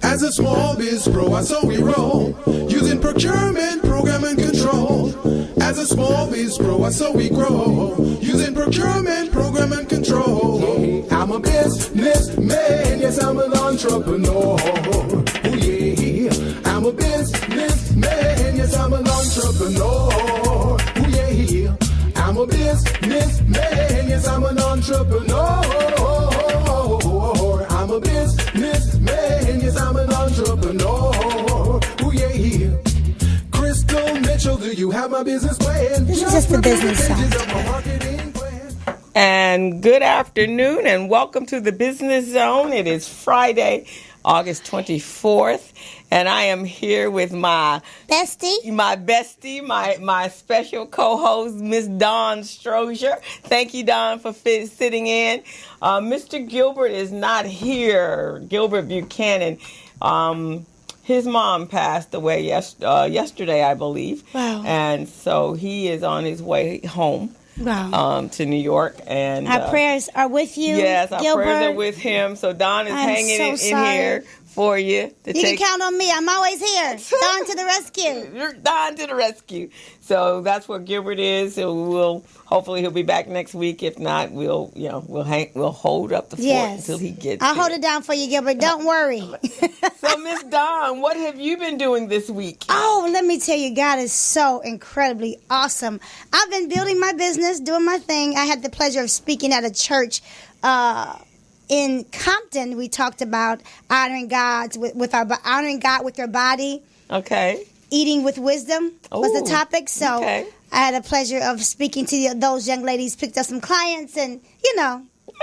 As a small biz pro, so we roll, using procurement, program, and control. As a small biz pro, so we grow, using procurement, program, and control. I'm a businessman, yes, I'm an entrepreneur. Oh yeah, I'm a businessman, yes, I'm an entrepreneur. Oh yeah, I'm a businessman, yes, I'm an entrepreneur. I'm a businessman, yes, I'm an entrepreneur. Oh yeah. Crystal Mitchell, do you have my business plan? This is just the business side. And good afternoon and welcome to the Business Zone. It is Friday, August 24th, and I am here with my bestie, my special co-host, Miss Dawn Strozier. Thank you, Dawn, for sitting in. Mr. Gilbert is not here. Gilbert Buchanan. His mom passed away yesterday, I believe. Wow. And so he is on his way home. Wow. To New York, and our prayers are with you. Yes, our Gilbert. prayers are with him. So Don is hanging in here for you. You can count on me. I'm always here. Don to the rescue. Don to the rescue. So that's where Gilbert is. So hopefully he'll be back next week. If not, we'll hold up the fort until he gets. I'll here. hold it down for you, Gilbert. Don't worry. So Miss Don, what have you been doing this week? Oh, let me tell you, God is so incredibly awesome. I've been building my business, doing my thing. I had the pleasure of speaking at a church in Compton. We talked about honoring God honoring God with your body. Okay. Eating with wisdom was the topic. So okay. I had a pleasure of speaking to those young ladies, picked up some clients, and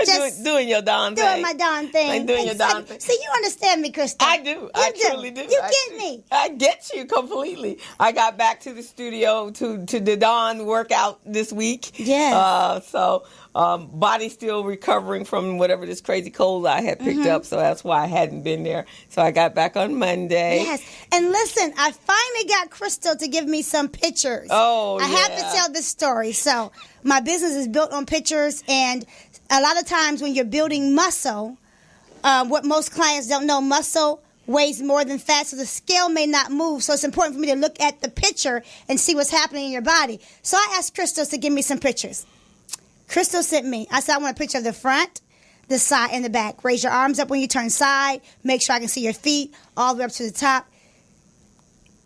just doing your Don thing. Doing my Don thing. Like doing your Don thing. See, you understand me, Crystal. I do. I truly do. You get me. I get you completely. I got back to the studio to the Don workout this week. Yes. Body still recovering from whatever this crazy cold I had picked up, so that's why I hadn't been there. So I got back on Monday. Yes. And listen, I finally got Crystal to give me some pictures. Oh, I have to tell this story. So my business is built on pictures, and a lot of times when you're building muscle, what most clients don't know, muscle weighs more than fat, so the scale may not move. So it's important for me to look at the picture and see what's happening in your body. So I asked Crystal to give me some pictures. Crystal sent me. I said, I want a picture of the front, the side, and the back. Raise your arms up when you turn side. Make sure I can see your feet all the way up to the top.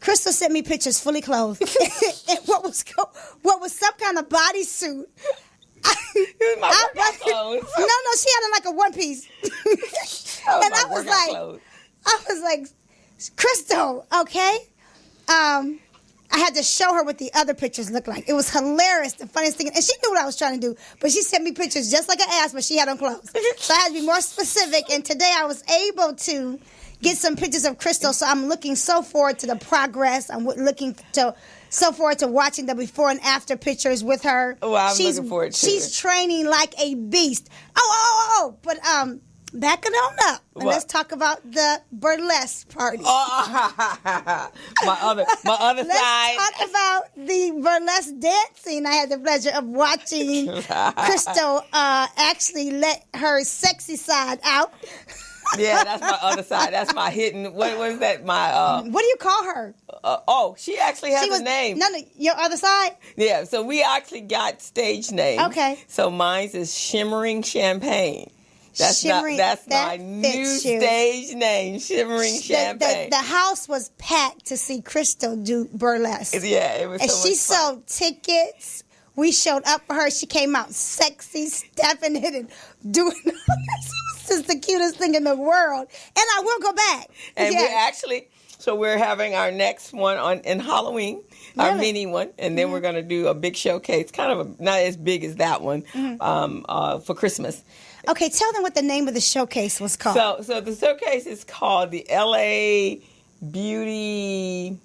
Crystal sent me pictures fully clothed. And what was some kind of bodysuit. It was my workout clothes. No, she had on like a one piece. And I was like, Crystal, okay? I had to show her what the other pictures looked like. It was hilarious, the funniest thing. And she knew what I was trying to do. But she sent me pictures just like I asked, but she had on clothes. So I had to be more specific. And today I was able to get some pictures of Crystal. So I'm looking so forward to the progress. I'm so forward to watching the before and after pictures with her. Oh, I'm looking forward to it. She's training like a beast. But back it on up. And let's talk about the burlesque party. my other side. Let's talk about the burlesque dancing. I had the pleasure of watching Crystal actually let her sexy side out. Yeah, that's my other side. That's my hidden. What was that? My. What do you call her? She actually has a name. No, your other side. Yeah, so we actually got stage names. Okay. So mine's is Shimmering Champagne. That's my new stage name, Shimmering Champagne. The house was packed to see Crystal do burlesque. Yeah, it was. And so she much fun. sold tickets. We showed up for her. She came out sexy, stepping it and doing all this. This is the cutest thing in the world. And I will go back. And we're having our next one in Halloween, our mini one, and then we're going to do a big showcase, kind of not as big as that one, for Christmas. Okay, tell them what the name of the showcase was called. So the showcase is called the LA Beauties.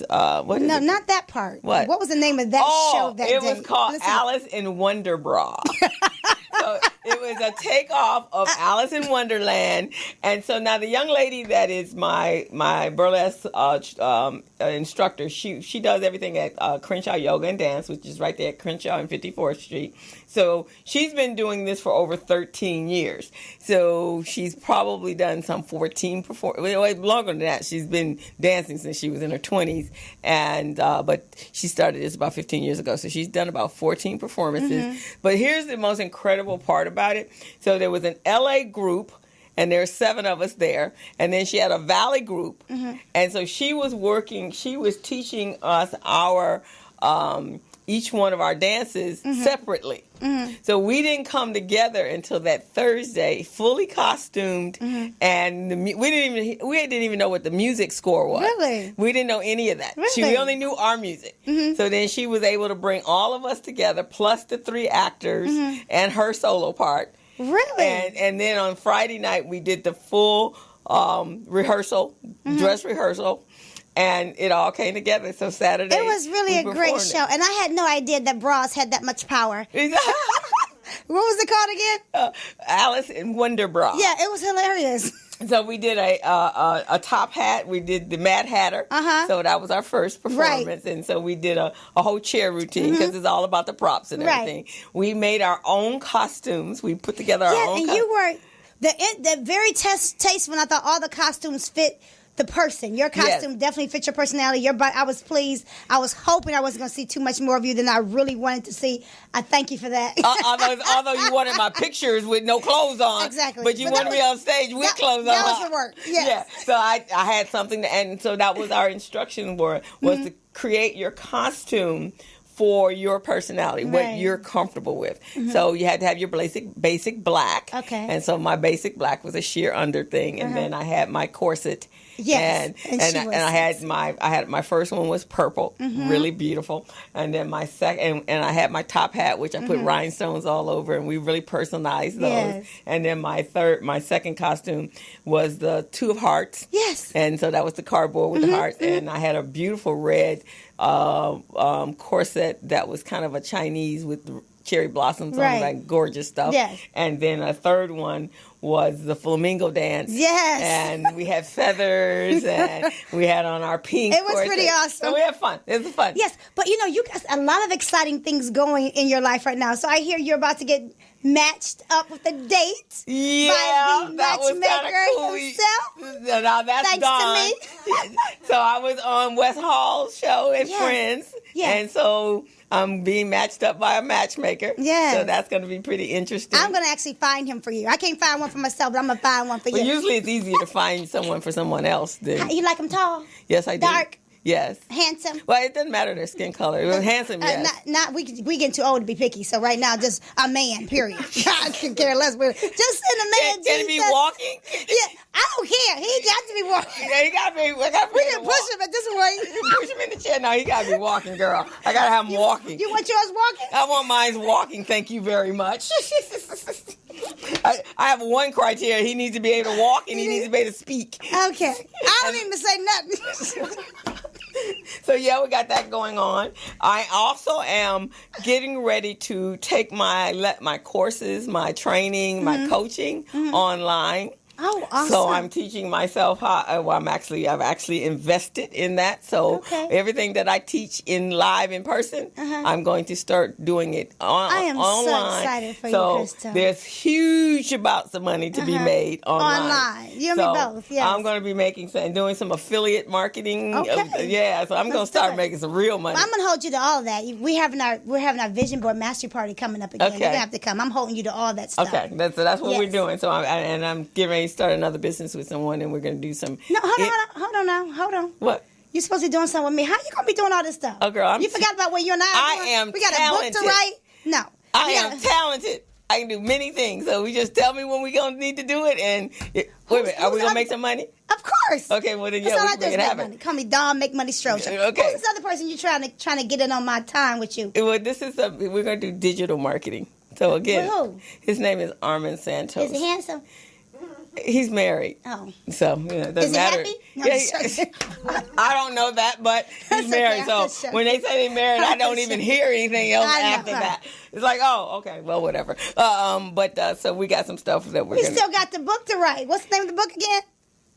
What is it? Not that part. What? What was the name of that show that day? It was called Alice in Wonder Bra. So So it was a takeoff of Alice in Wonderland. And so now the young lady that is my burlesque instructor, she does everything at Crenshaw Yoga and Dance, which is right there at Crenshaw and 54th Street. So she's been doing this for over 13 years. So she's probably done some 14 longer than that. She's been dancing since she was in her 20s, and but she started this about 15 years ago. So she's done about 14 performances. But here's the most incredible part about it. So there was an LA group, and there's 7 of us there. And then she had a Valley group. And so she was teaching us our each one of our dances separately. So we didn't come together until that Thursday, fully costumed, and we didn't even know what the music score was. Really? We didn't know any of that. Really? We only knew our music. So then she was able to bring all of us together, plus the 3 actors and her solo part. Really? And then on Friday night we did the full rehearsal, dress rehearsal. And it all came together. So Saturday, it was really a great show. And I had no idea that bras had that much power. What was it called again? Alice in Wonder Bra. Yeah, it was hilarious. So we did a top hat. We did the Mad Hatter. So that was our first performance. Right. And so we did a whole chair routine because it's all about the props and everything. Right. We made our own costumes. We put together our own costumes. You were the very tasteful. I thought all the costumes fit the person. Your costume definitely fit your personality. I was pleased. I was hoping I wasn't going to see too much more of you than I really wanted to see. I thank you for that. Although you wanted my pictures with no clothes on. Exactly. But you wanted me on stage with clothes on. That was for work. Yes. Yeah. So I had something to, and so that was our instruction was to create your costume for your personality, what you're comfortable with. So you had to have your basic black. Okay. And so my basic black was a sheer under thing, and then I had my corset. Yes. And I had my first one was purple, really beautiful, and then my second, and I had my top hat, which I put rhinestones all over, and we really personalized those. Yes. And then my second costume was the 2 of hearts. Yes. And so that was the cardboard with the hearts, and I had a beautiful red corset that was kind of a Chinese with cherry blossoms on it, like gorgeous stuff. Yes. And then a third one was the flamingo dance. Yes. And we had feathers and we had on our pink. It was corset. Pretty awesome. So we had fun. It was fun. Yes. But you got a lot of exciting things going in your life right now. So I hear you're about to get matched up with a date. Yeah. By the matchmaker himself. Now that's thanks Dawn. to me. So I was on West Hall's show and Friends. Yeah. And so I'm being matched up by a matchmaker. Yeah. So that's going to be pretty interesting. I'm going to actually find him for you. I can't find one for myself, but I'm going to find one for you. Usually it's easier to find someone for someone else. You like him tall? Yes, I do. Dark? Yes. Handsome? Well, it doesn't matter their skin color. It was handsome, yes. We getting too old to be picky, so right now just a man, period. I can care less. Just send a man. Can he be walking? Yeah, I don't care. He got to be walking. Yeah, he got to be. We can push him at this point. Push him in the chair. No, he got to be walking, girl. I got to have him walking. You want yours walking? I want mine walking. Thank you very much. I have one criteria. He needs to be able to walk and he needs to be able to speak. Okay. I don't even say nothing. So, yeah, we got that going on. I also am getting ready to take my courses, my training, my coaching online. Oh, awesome. So I'm teaching myself how, I've actually invested in that. So everything that I teach in person, I'm going to start doing it online. I am so excited for you, Crystal. There's huge amounts of money to be made online. You and me both, yes. I'm going to be doing some affiliate marketing. Okay. So I'm going to start making some real money. Well, I'm going to hold you to all that. We're having our vision board mastery party coming up again. Okay. You're going to have to come. I'm holding you to all that stuff. Okay, that's what we're doing. So I'm getting ready to start another business with someone, and we're going to do some. No, hold on. What? You're supposed to be doing something with me. How you going to be doing all this stuff? Oh, girl, you forgot about what you and I are doing? am We got talented. a book to write? No. I am talented. I can do many things. So we just tell me when we're going to need to do it. And wait a minute, are we going to make some money? Of course. Okay, well then, we can make it happen. Call me Dawn, Make Money Stroger. Okay. Who's this other person you're trying to get in on my time with you? Well, we're going to do digital marketing. So again, his name is Armin Santos. Is he handsome? He's married. Oh. So, it doesn't Is he matter. happy? No, Yeah, I don't know that, but he's married. So when they say they're married, I don't even hear anything else after that. It's like, oh, okay, well, whatever. So we got some stuff that we're going to... We still got the book to write. What's the name of the book again?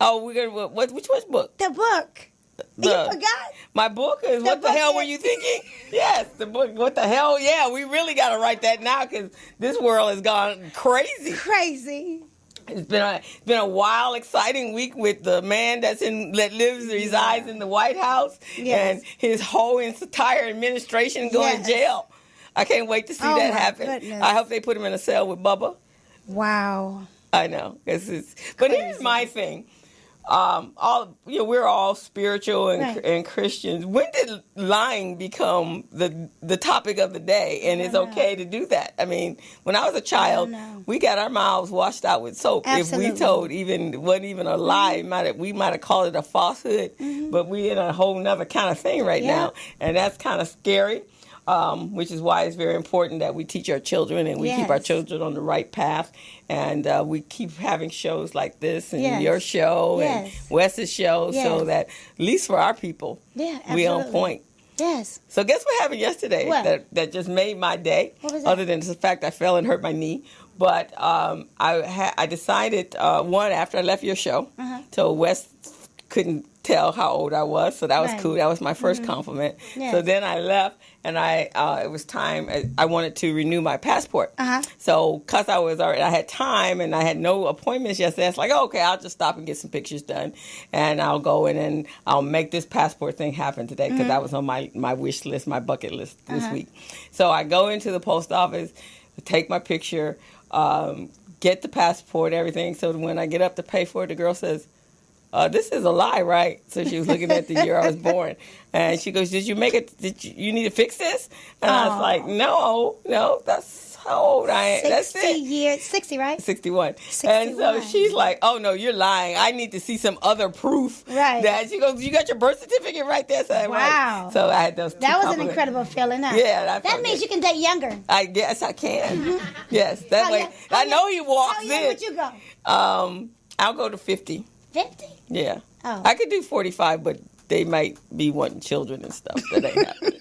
Oh, we're going to... Which book? The book. You forgot? My book is What the Hell Were You Thinking? Yes, the book, What the Hell? Yeah, we really got to write that now because this world has gone crazy. Crazy. It's been a wild, exciting week with the man resides in the White House and his whole entire administration going to jail. I can't wait to see that happen. Goodness. I hope they put him in a cell with Bubba. Wow. I know. But here's my thing. We're all spiritual and Christians. When did lying become the topic of the day? And it's okay to do that. I mean, when I was a child, we got our mouths washed out with soap. Absolutely. If we told wasn't even a lie, we might have called it a falsehood. But we in a whole nother kind of thing right now, and that's kind of scary. Which is why it's very important that we teach our children and we keep our children on the right path. And we keep having shows like this and your show and Wes's show so that, at least for our people, we on point. Yes. So guess what happened yesterday that just made my day, other than the fact I fell and hurt my knee. But I decided, after I left your show, so Wes couldn't tell how old I was, so that was cool. That was my first compliment. So then I left, and it was time. I wanted to renew my passport. So because I had time and I had no appointments yesterday, it's like, okay, I'll just stop and get some pictures done, and I'll go in and I'll make this passport thing happen today because that was on my wish list, my bucket list this week. So I go into the post office, take my picture, get the passport, everything. So when I get up to pay for it, the girl says, this is a lie, right? So she was looking at the year I was born. And she goes, did you make it? You need to fix this? And I was like, no, that's how old I am. That's it. 60 years, 60, right? 61. And so she's like, oh, no, you're lying. I need to see some other proof. Right. That she goes, you got your birth certificate right there? So wow. Right. So I had those two That was an incredible feeling, huh? Yeah. That means you can date younger. I guess I can. Yes. That way. I know he walks in. How young would you go? I'll go to 50. 50? Yeah. Oh. I could do 45, but they might be wanting children and stuff. That ain't happening.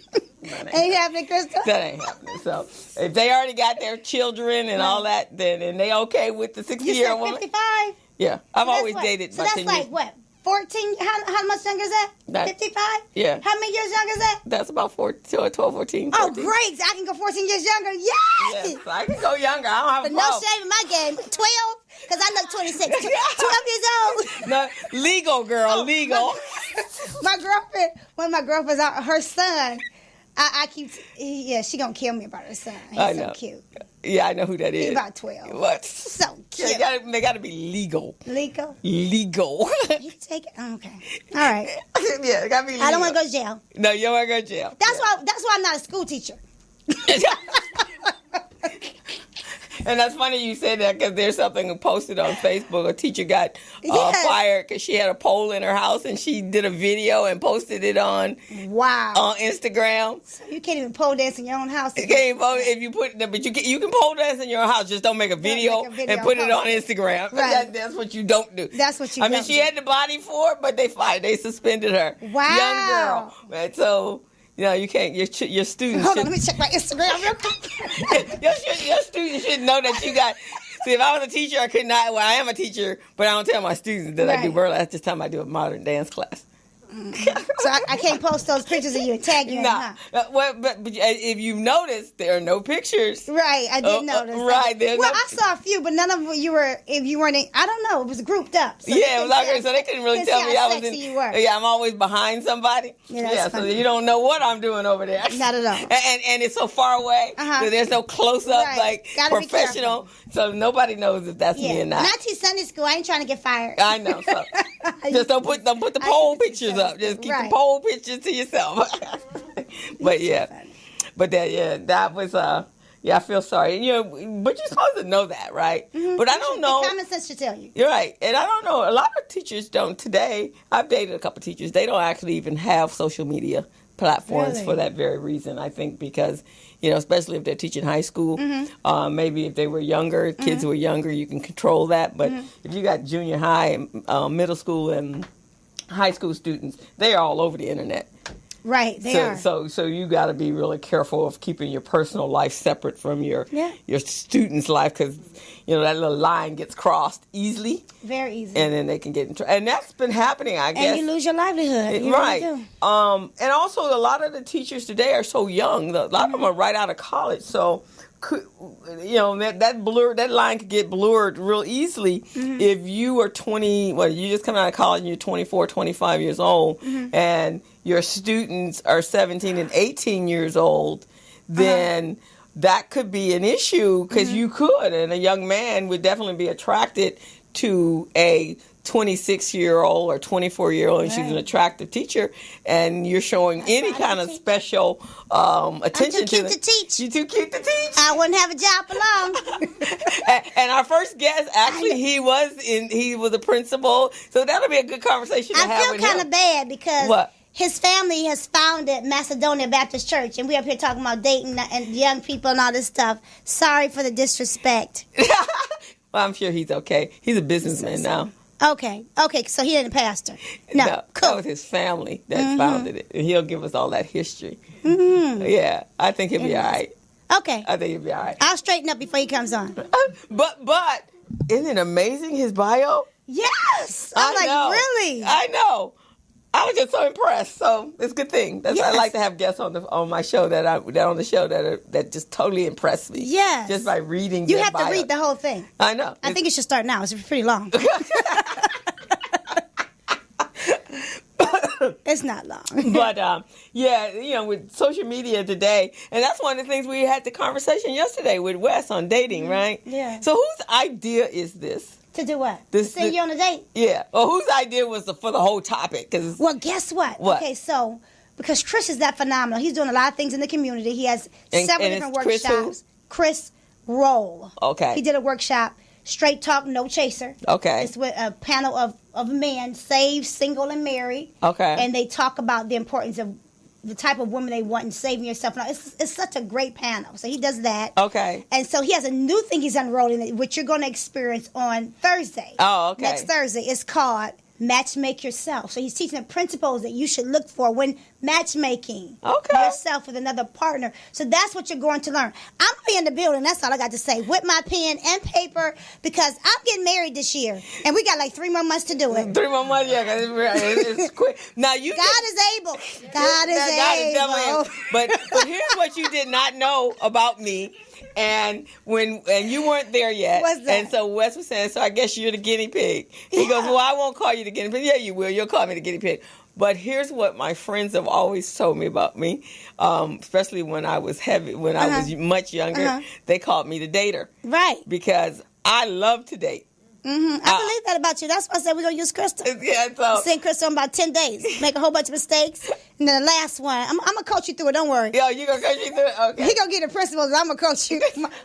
Ain't happening, Krista? That ain't happening. So if they already got their children and all that, then and they okay with the 60-year-old woman? 55? Yeah. I've always dated so about 10 years. So that's like what? 14? How much younger is that? 55? Yeah. How many years younger is that? That's about 12, 14, 14. Oh, great. So I can go 14 years younger. Yes! Yes, I can go younger. I don't have a problem. No shame in my game. 12? Because I look 26. 12 years old. No, legal, girl. Legal. My girlfriend, one of my girlfriends, her son, she gonna kill me about her son. He's so cute. Yeah, I know who that is. He's about 12. What? So cute. They gotta be legal. Legal? Legal. You take it? Okay. All right. Yeah, it gotta be legal. I don't want to go to jail. No, you don't want to go to jail. That's why I'm not a school teacher. And that's funny you said that because there's something posted on Facebook. A teacher got fired because she had a pole in her house and she did a video and posted it on Instagram. So you can't even pole dance in your own house. You can't pole if you put it, but you can pole dance in your house. Just don't make a video and put it on Instagram. Right. That's what you don't do. That's what you. I mean, she had the body for it, but they fired. They suspended her. Wow. Young girl. And so. You can't. Your students. Hold on, let me check my Instagram real quick. your students should know that you got. See, if I was a teacher, I could not. Well, I am a teacher, but I don't tell my students that I do burlesque. That's just time I do a modern dance class. So I can't post those pictures of you and tag you. Nah. Well, but if you've noticed, there are no pictures. Right, I did notice. Right, I saw a few, but none of them if you weren't. I don't know. It was grouped up. So yeah, it was okay. So they couldn't really tell me I was in. You were. Yeah, I'm always behind somebody. Yeah, so you don't know what I'm doing over there. Not at all. And it's so far away. So there's no close up professional. So nobody knows if that's me or not. And I teach Sunday school. I ain't trying to get fired. I know. So just don't put the poll pictures up. Just keep the poll pictures to yourself. But that was I feel sorry. But you're supposed to know that, right? Mm-hmm. But I don't know. Common sense should tell you. You're right. And I don't know. A lot of teachers don't today. I've dated a couple teachers. They don't actually even have social media platforms for that very reason. I think because especially if they're teaching high school. Maybe if they were younger, kids who were younger, you can control that. But if you got junior high, middle school, and high school students, they are all over the internet. Right, they are. So you got to be really careful of keeping your personal life separate from your student's life, because that little line gets crossed easily. Very easy. And then they can get in trouble. And that's been happening, I guess. And you lose your livelihood. Right. Really do. And also, a lot of the teachers today are so young. A lot of them are right out of college. So, that line could get blurred real easily if you are 20. Well, you just come out of college and you're 24, 25 years old, and your students are 17 and 18 years old. Then that could be an issue, because you could, and a young man would definitely be attracted to a 26-year-old or 24-year-old, and she's an attractive teacher, and you're showing any kind of special attention to them. I'm too cute to teach. You're too cute to teach. I wouldn't have a job for long. And our first guest, actually, he was a principal, so that'll be a good conversation to have with him. I feel kind of bad because What? his family has founded Macedonia Baptist Church, and we up here talking about dating and young people and all this stuff. Sorry for the disrespect. Well, I'm sure he's okay. He's a businessman now. Okay, so he ain't a pastor. No, cool. That was his family that founded it, and he'll give us all that history. Yeah, I think he'll be all right. Okay. I think he'll be all right. I'll straighten up before he comes on. But isn't it amazing, his bio? Yes. I'm like, really? I know. I was just so impressed. So it's a good thing. I like to have guests on my show that just totally impress me. Yes. Just by reading. You have to read the whole thing. I know. I think it should start now. It's pretty long. It's not long. But with social media today, and that's one of the things we had the conversation yesterday with Wes on dating, right? Yeah. So whose idea is this? To do what? To send you on a date? Yeah. Well, whose idea was for the whole topic? Well, guess what? Okay, so because Chris is that phenomenal. He's doing a lot of things in the community. He has several different workshops. Chris Roll. Okay. He did a workshop, Straight Talk, No Chaser. Okay. It's with a panel of men, saved, single, and married. Okay. And they talk about the importance of the type of woman they want and saving yourself. It's such a great panel. So he does that. Okay. And so he has a new thing he's unrolling, which you're going to experience on Thursday. Oh, okay. Next Thursday. It's called Matchmake Yourself. So he's teaching the principles that you should look for when matchmaking yourself with another partner. So that's what you're going to learn. I'm going to be in the building. That's all I got to say. With my pen and paper, because I'm getting married this year. And we got like 3 more months to do it. 3 more months, yeah. It's quick. Now God is able. God is able. But here's what you did not know about me. And you weren't there yet. What's that? And so Wes was saying, so I guess you're the guinea pig. He goes, well, I won't call you the guinea pig. Yeah, you will. You'll call me the guinea pig. But here's what my friends have always told me about me, especially when I was I was much younger. They called me the dater. Right. Because I love to date. I believe that about you. That's why I said we're going to use Crystal. Yeah, so. Send Crystal in about 10 days. Make a whole bunch of mistakes. And then the last one, I'm going to coach you through it. Don't worry. Yo, you going to coach you through it? Okay. He going to get the principles, and I'm going to coach you.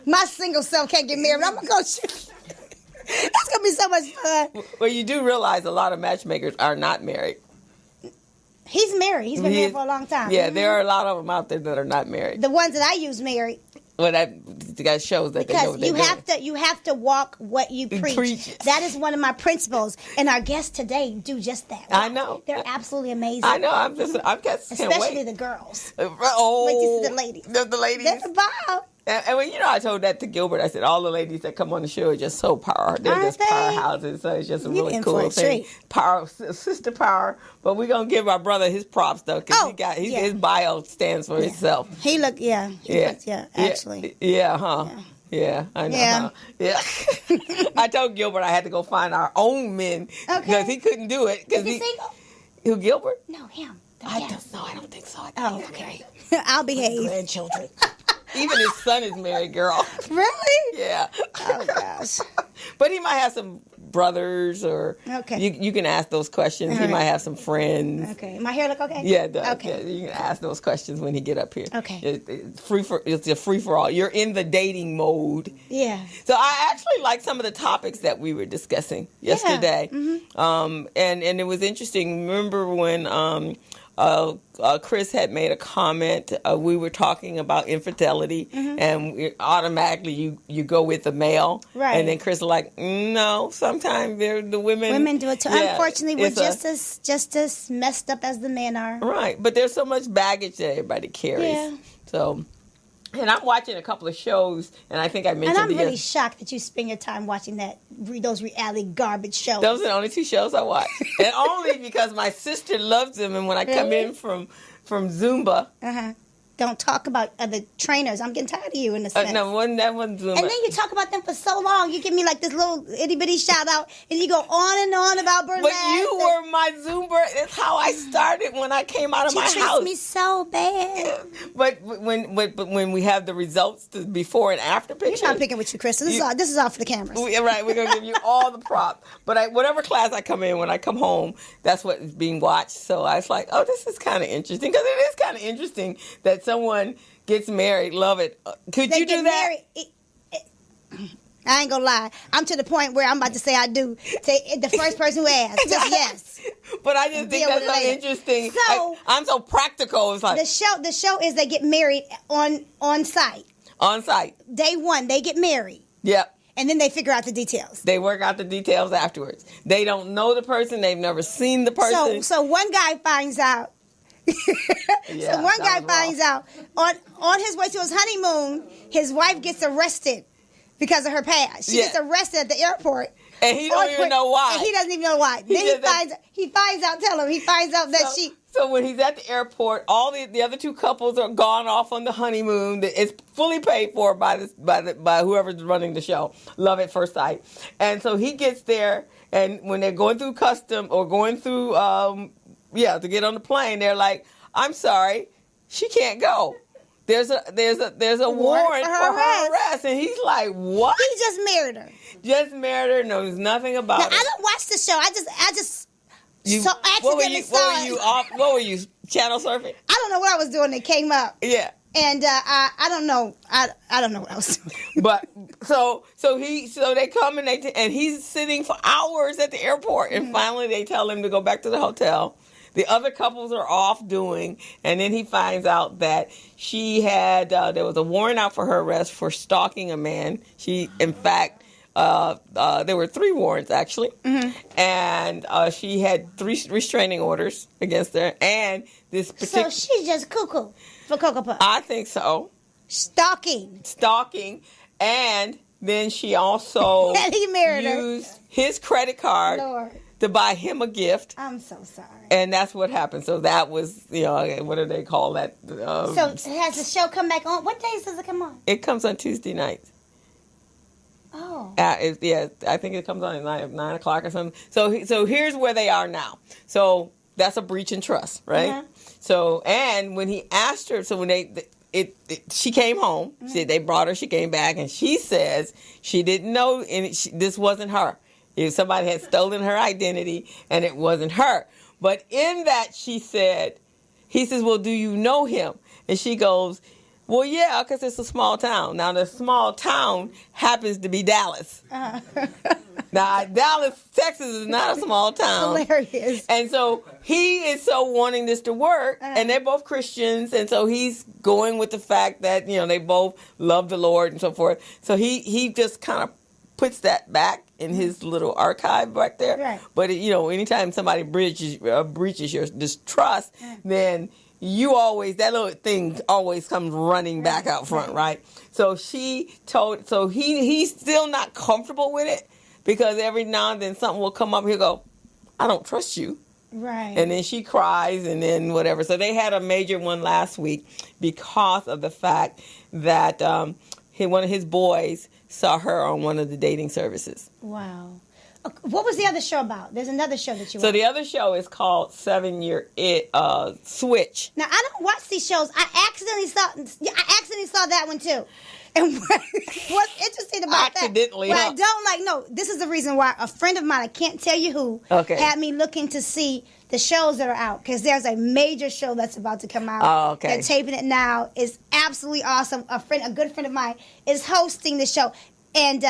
My single self can't get married, but I'm going to coach you. That's going to be so much fun. Well, you do realize a lot of matchmakers are not married. He's married. He's been married for a long time. Yeah, there are a lot of them out there that are not married. The ones that I use married. Well, that shows that because they know what they're doing. You have to walk what you preach. That is one of my principles, and our guests today do just that. I know they're absolutely amazing. I know. I'm just especially the girls. Oh, wait to see the ladies. The ladies. They're the bomb. And when I told that to Gilbert, I said all the ladies that come on the show are just so power. They're just powerhouses. So it's just a really cool thing. Power, sister power. But we're gonna give our brother his props though, because his bio stands for itself. He looked, actually. Yeah, huh? Yeah, I know. Yeah. Huh? Yeah. I told Gilbert I had to go find our own men because he couldn't do it. Is he single? Who, Gilbert? No, him. I don't think so. Okay. I'll behave. Grandchildren. Even his son is married, girl. Really? Yeah. Oh, gosh. But he might have some brothers or... Okay. You can ask those questions. All he might have some friends. Okay. My hair look okay? Yeah, it does. Okay. Yeah, you can ask those questions when he get up here. Okay. It's a free-for-all. You're in the dating mode. Yeah. So I actually like some of the topics that we were discussing yesterday. Mm-hmm. And it was interesting. Remember when... Chris had made a comment. We were talking about infidelity, and automatically you go with the male, right? And then Chris was like, no, sometimes the women do it too. Yeah, unfortunately, we're just as messed up as the men are, right? But there's so much baggage that everybody carries. Yeah. So. And I'm watching a couple of shows, and I think I mentioned. And I'm really shocked that you spend your time watching those reality garbage shows. Those are the only 2 shows I watch, and only because my sister loves them. And when I come in from Zumba, don't talk about other trainers. I'm getting tired of you in a sense. No, that wasn't Zumba. And then you talk about them for so long. You give me like this little itty bitty shout out, and you go on and on about burlesque. But you were my Zumba. That's how I started when I came out of my house. She treats me so bad. But when we have the results, the before and after pictures. You're not picking with you, Chris. This is all for the cameras. Right, we're gonna give you all the props. But whatever class I come in, when I come home, that's what is being watched. So I was like, oh, this is kind of interesting, because it is kind of interesting that someone gets married. Love it. Could you do that? I ain't gonna lie. I'm to the point where I'm about to say I do. Say the first person who asks, just yes. But I just think that's so interesting. So I'm so practical. It's like the show is they get married on site. On site. Day one, they get married. Yep. And then they figure out the details. They work out the details afterwards. They don't know the person. They've never seen the person. So one guy finds out. So one guy finds out on his way to his honeymoon, his wife gets arrested because of her past. She gets arrested at the airport. And he don't even know why. And he doesn't even know why. Then he finds out that she... So when he's at the airport, all the other 2 couples are gone off on the honeymoon. It's fully paid for by whoever's running the show. Love at first sight. And so he gets there, and when they're going through custom or going through... to get on the plane, they're like, I'm sorry, she can't go. There's a warrant for her arrest. And he's like, what? He just married her. Just married her, knows nothing about it. I don't watch the show. I just accidentally saw it. What were you, channel surfing? I don't know what I was doing. It came up. Yeah. And I don't know. I don't know what I was doing. But so they come and he's sitting for hours at the airport, and finally they tell him to go back to the hotel. The other couples are off doing, and then he finds out that she had, there was a warrant out for her arrest for stalking a man. She, in fact, there were 3 warrants, actually. And she had 3 restraining orders against her. And this particular... So she's just cuckoo for Cocoa Puff. I think so. Stalking. And then she also and he married used his credit card to buy him a gift. I'm so sorry. And that's what happened. So that was, what do they call that? So has the show come back on? What days does it come on? It comes on Tuesday nights. Oh. I think it comes on at 9 o'clock or something. So here's where they are now. So that's a breach in trust, right? So, and when he asked her, so when she came home, they brought her, she came back, and she says she didn't know, and this wasn't her. If somebody had stolen her identity, and it wasn't her. But in that, he says, well, do you know him? And she goes, well, yeah, because it's a small town. Now, the small town happens to be Dallas. Now, Dallas, Texas is not a small town. Hilarious. And so he is so wanting this to work, and they're both Christians, and so he's going with the fact that, they both love the Lord and so forth. So he just kind of puts that back in his little archive back there. Right. But, anytime somebody breaches your distrust, then that little thing always comes running back out front, right? So he's still not comfortable with it, because every now and then something will come up, he'll go, I don't trust you. Right. And then she cries, and then whatever. So they had a major one last week because of the fact that one of his boys saw her on one of the dating services. Wow. What was the other show about? There's another show that you watched. So the other show is called 7 Year Switch. Now, I don't watch these shows. I accidentally saw that one too. And what's interesting about accidentally, that, what I don't like, this is the reason why a friend of mine, I can't tell you who, had me looking to see the shows that are out, because there's a major show that's about to come out. Oh, okay. They're taping it now. It's absolutely awesome. A good friend of mine is hosting the show, and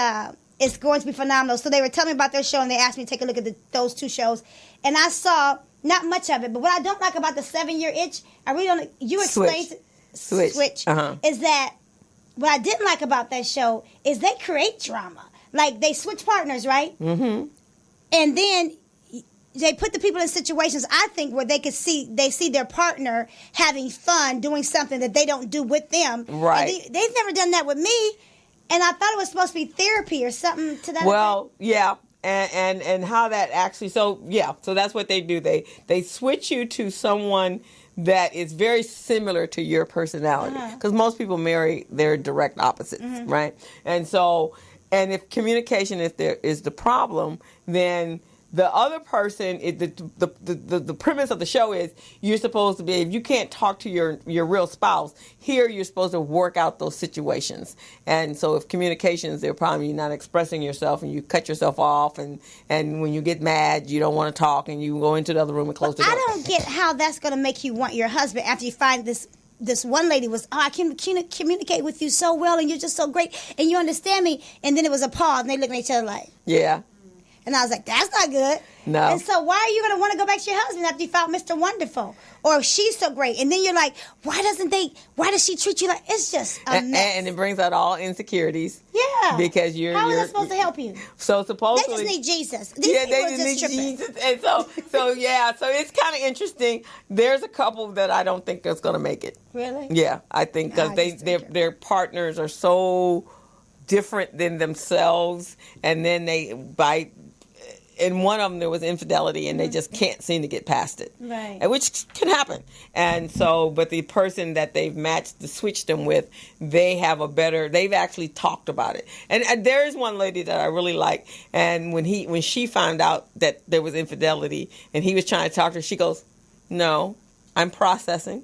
it's going to be phenomenal. So they were telling me about their show, and they asked me to take a look at those 2 shows, and I saw not much of it. But what I don't like about the 7-year itch, I really don't. You explained Switch. Is that what I didn't like about that show is they create drama. Like they switch partners, right? Mm-hmm. And then they put the people in situations, I think, where they see their partner having fun doing something that they don't do with them. Right. And they've never done that with me, and I thought it was supposed to be therapy or something to that effect. Yeah. And how that actually, so that's what they do. They switch you to someone that is very similar to your personality. Because most people marry their direct opposites, right? And so, and if communication is the problem, then the other person, the premise of the show is you're supposed to be, if you can't talk to your real spouse, here you're supposed to work out those situations. And so if communications, they're probably not expressing yourself and you cut yourself off and when you get mad, you don't want to talk and you go into the other room and close the door. I don't get how that's going to make you want your husband after you find this one lady was, I can communicate with you so well and you're just so great and you understand me. And then it was a pause and they looked at each other like, yeah. And I was like, that's not good. No. And so why are you going to want to go back to your husband after you found Mr. Wonderful? Or she's so great. And then you're like, why does she treat you like, it's just a mess. And it brings out all insecurities. Yeah. Because how is that supposed to help you? So supposedly. They just need Jesus. These they people just are need tripping. Jesus. And so it's kind of interesting. There's a couple that I don't think is going to make it. Really? Yeah, I think because their partners are so different than themselves. And then in one of them there was infidelity and they just can't seem to get past it. Right. Which can happen. And so, but the person that they've switched them with, they've actually talked about it. And there is one lady that I really like, and when she found out that there was infidelity and he was trying to talk to her, she goes, "No, I'm processing.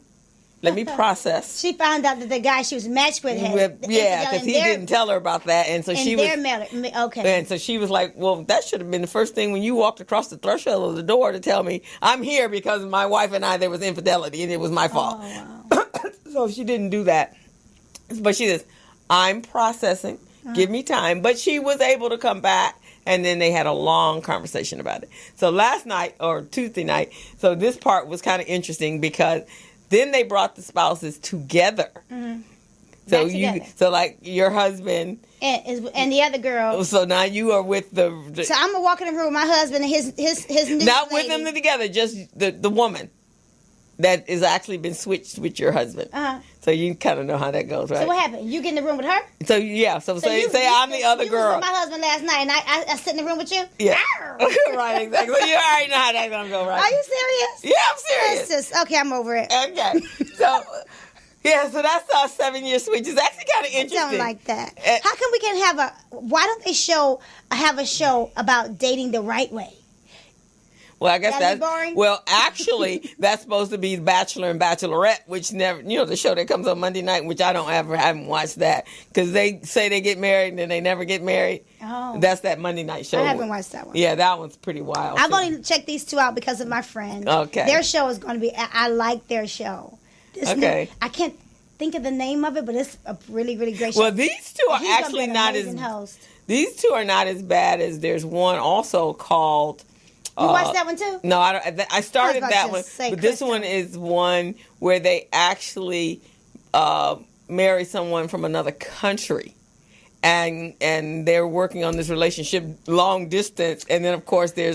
Let me process." She found out that the guy she was matched with had because he didn't tell her about that, and so she was okay. And so she was like, "Well, that should have been the first thing when you walked across the threshold of the door to tell me I'm here because my wife and I there was infidelity and it was my fault." Oh, wow. So she didn't do that, but she says, "I'm processing. Give me time." But she was able to come back. And then they had a long conversation about it. So last night, or Tuesday night, so this part was kind of interesting because then they brought the spouses together. Mm-hmm. So like your husband and the other girl. So now you are with the. So I'm gonna walk in the room with my husband and his new not lady. with them together, just the woman that has actually been switched with your husband. So you kind of know how that goes, right? So what happened? You get in the room with her? So yeah. So say I'm the other girl. You was with my husband last night, and I sit in the room with you. Yeah. Right. Exactly. So you already know how that's gonna go, right? Are you serious? Yeah, I'm serious. Okay, I'm over it. Okay. So. Yeah, so that's our 7-year switch. It's actually kind of interesting. I don't like that. How come we can why don't they have a show about dating the right way? Well, I guess that's boring. Well, actually, that's supposed to be Bachelor and Bachelorette, which never, the show that comes on Monday night, which I haven't watched that because they say they get married and then they never get married. Oh, that's that Monday night show. I haven't watched that one. Yeah, that one's pretty wild. I've only checked these two out because of my friend. Okay, their show is going to be. I like their show. Okay, I can't think of the name of it, but it's a really, really great show. Well, these two are actually not as host. These two are not as bad as there's one also called. You watched that one too? No, I started that one, but this one is one where they actually marry someone from another country, and they're working on this relationship long distance, and then of course they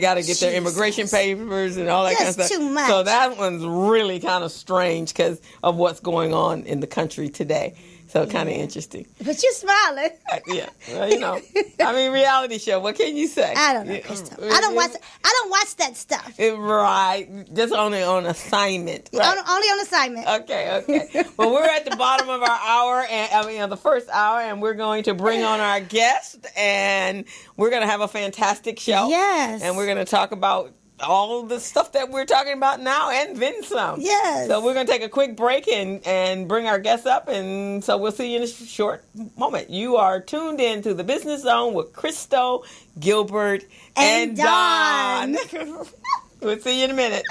got to get their immigration papers and all that kind of stuff. Too much. So that one's really kind of strange because of what's going on in the country today. So kind of interesting. But you're smiling. Yeah, well, I mean, reality show. What can you say? I don't know, Crystal. I don't watch that stuff. Right, just only on assignment. Right? Only on assignment. Okay. Well, we're at the bottom of our hour, and the first hour, and we're going to bring on our guest, and we're going to have a fantastic show. Yes. And we're going to talk about all the stuff that we're talking about now and then some. Yes. So we're going to take a quick break and bring our guests up, and so we'll see you in a short moment. You are tuned in to the Business Zone with Crystal, Gilbert, and Don. We'll see you in a minute.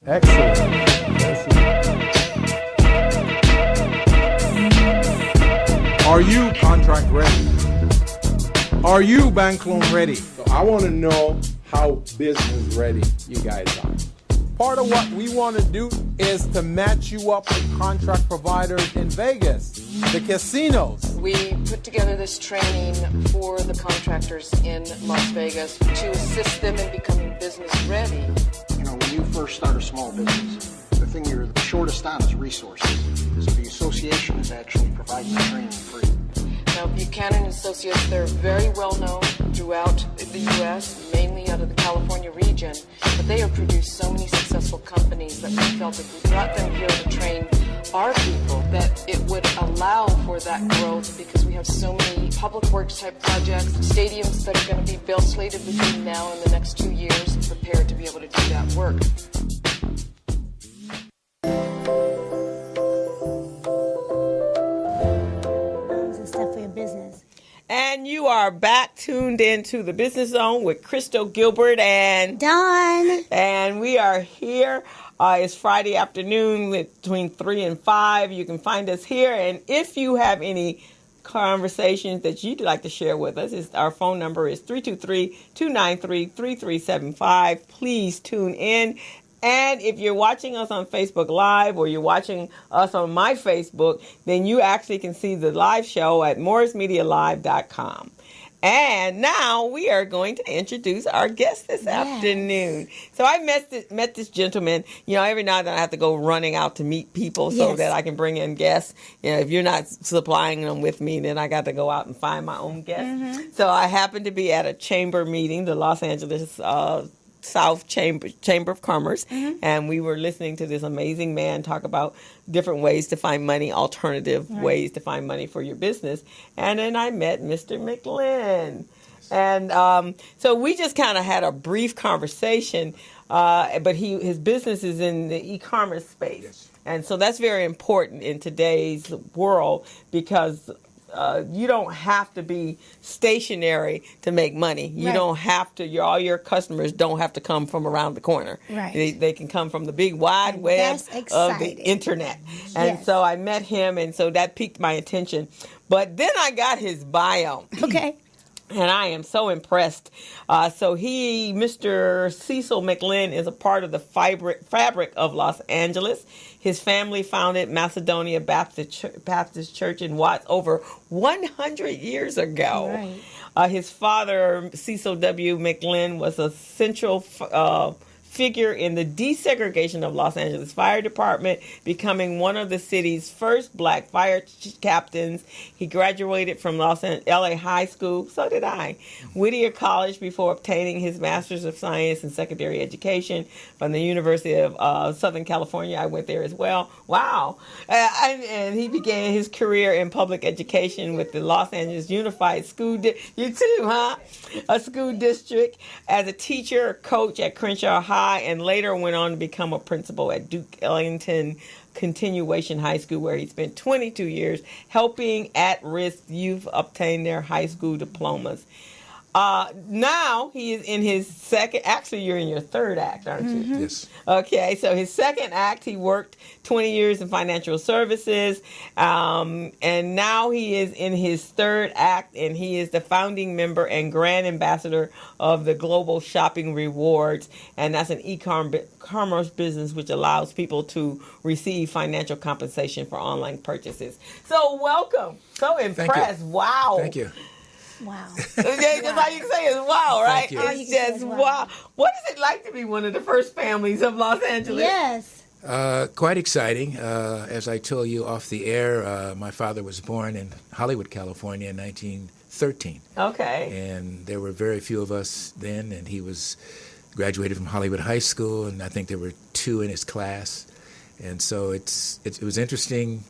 Excellent. Are you contract ready? Are you bank loan ready? So I want to know how business ready you guys are. Part of what we want to do is to match you up with contract providers in Vegas, the casinos. We put together this training for the contractors in Las Vegas to assist them in becoming business ready. You know, when you first start a small business, the thing you're shortest on is resources. So the association is actually providing the training free. Now, Buchanan Associates, they're very well known throughout the U.S., mainly out of the California region, but they have produced so many successful companies that we felt if we brought them here to train our people, that it would allow for that growth because we have so many public works type projects, stadiums that are going to be built slated between now and the next 2 years, prepared to be able to do that work. And you are back tuned into the Business Zone with Crystal, Gilbert, and Dawn. And we are here. It's Friday afternoon between 3 and 5. You can find us here. And if you have any conversations that you'd like to share with us, our phone number is 323-293-3375. Please tune in. And if you're watching us on Facebook Live or you're watching us on my Facebook, then you actually can see the live show at morrismedialive.com. And now we are going to introduce our guest this afternoon. So I met this gentleman. You know, every now and then I have to go running out to meet people so that I can bring in guests. You know, if you're not supplying them with me, then I got to go out and find my own guests. Mm-hmm. So I happened to be at a chamber meeting, the Los Angeles South Chamber of Commerce, and we were listening to this amazing man talk about different ways to find money, alternative ways to find money for your business. And then I met Mr. McLinn. And so we just kind of had a brief conversation, but his business is in the e-commerce space. Yes. And so that's very important in today's world because you don't have to be stationary to make money. You don't have to. All your customers don't have to come from around the corner. Right. They can come from the big wide web of the internet. And so I met him, and so that piqued my attention. But then I got his bio. Okay. And I am so impressed. Mr. Cecil McLinn is a part of the fabric of Los Angeles. His family founded Macedonia Baptist Church in Watts over 100 years ago. Right. His father, Cecil W. McLinn, was a central figure in the desegregation of Los Angeles Fire Department, becoming one of the city's first black fire captains. He graduated from LA High School, so did I, Whittier College, before obtaining his Master's of Science in Secondary Education from the University of Southern California. I went there as well. Wow. And he began his career in public education with the Los Angeles Unified School You too, huh? A school district as a teacher, coach at Crenshaw High, and later went on to become a principal at Duke Ellington Continuation High School, where he spent 22 years helping at-risk youth obtain their high school diplomas. Now he is in his second, actually you're in your third act, aren't you? Mm-hmm. Yes. Okay, so his second act, he worked 20 years in financial services, and now he is in his third act, and he is the founding member and grand ambassador of the Global Shopping Rewards, and that's an e-commerce business which allows people to receive financial compensation for online purchases. So welcome. So impressed. Wow. Thank you. Wow. That's all you can say is wow, right? Thank you. It's just wow. What is it like to be one of the first families of Los Angeles? Yes. Quite exciting. As I told you off the air, my father was born in Hollywood, California in 1913. Okay. And there were very few of us then, and he was graduated from Hollywood High School, and I think there were 2 in his class. And so it was interesting.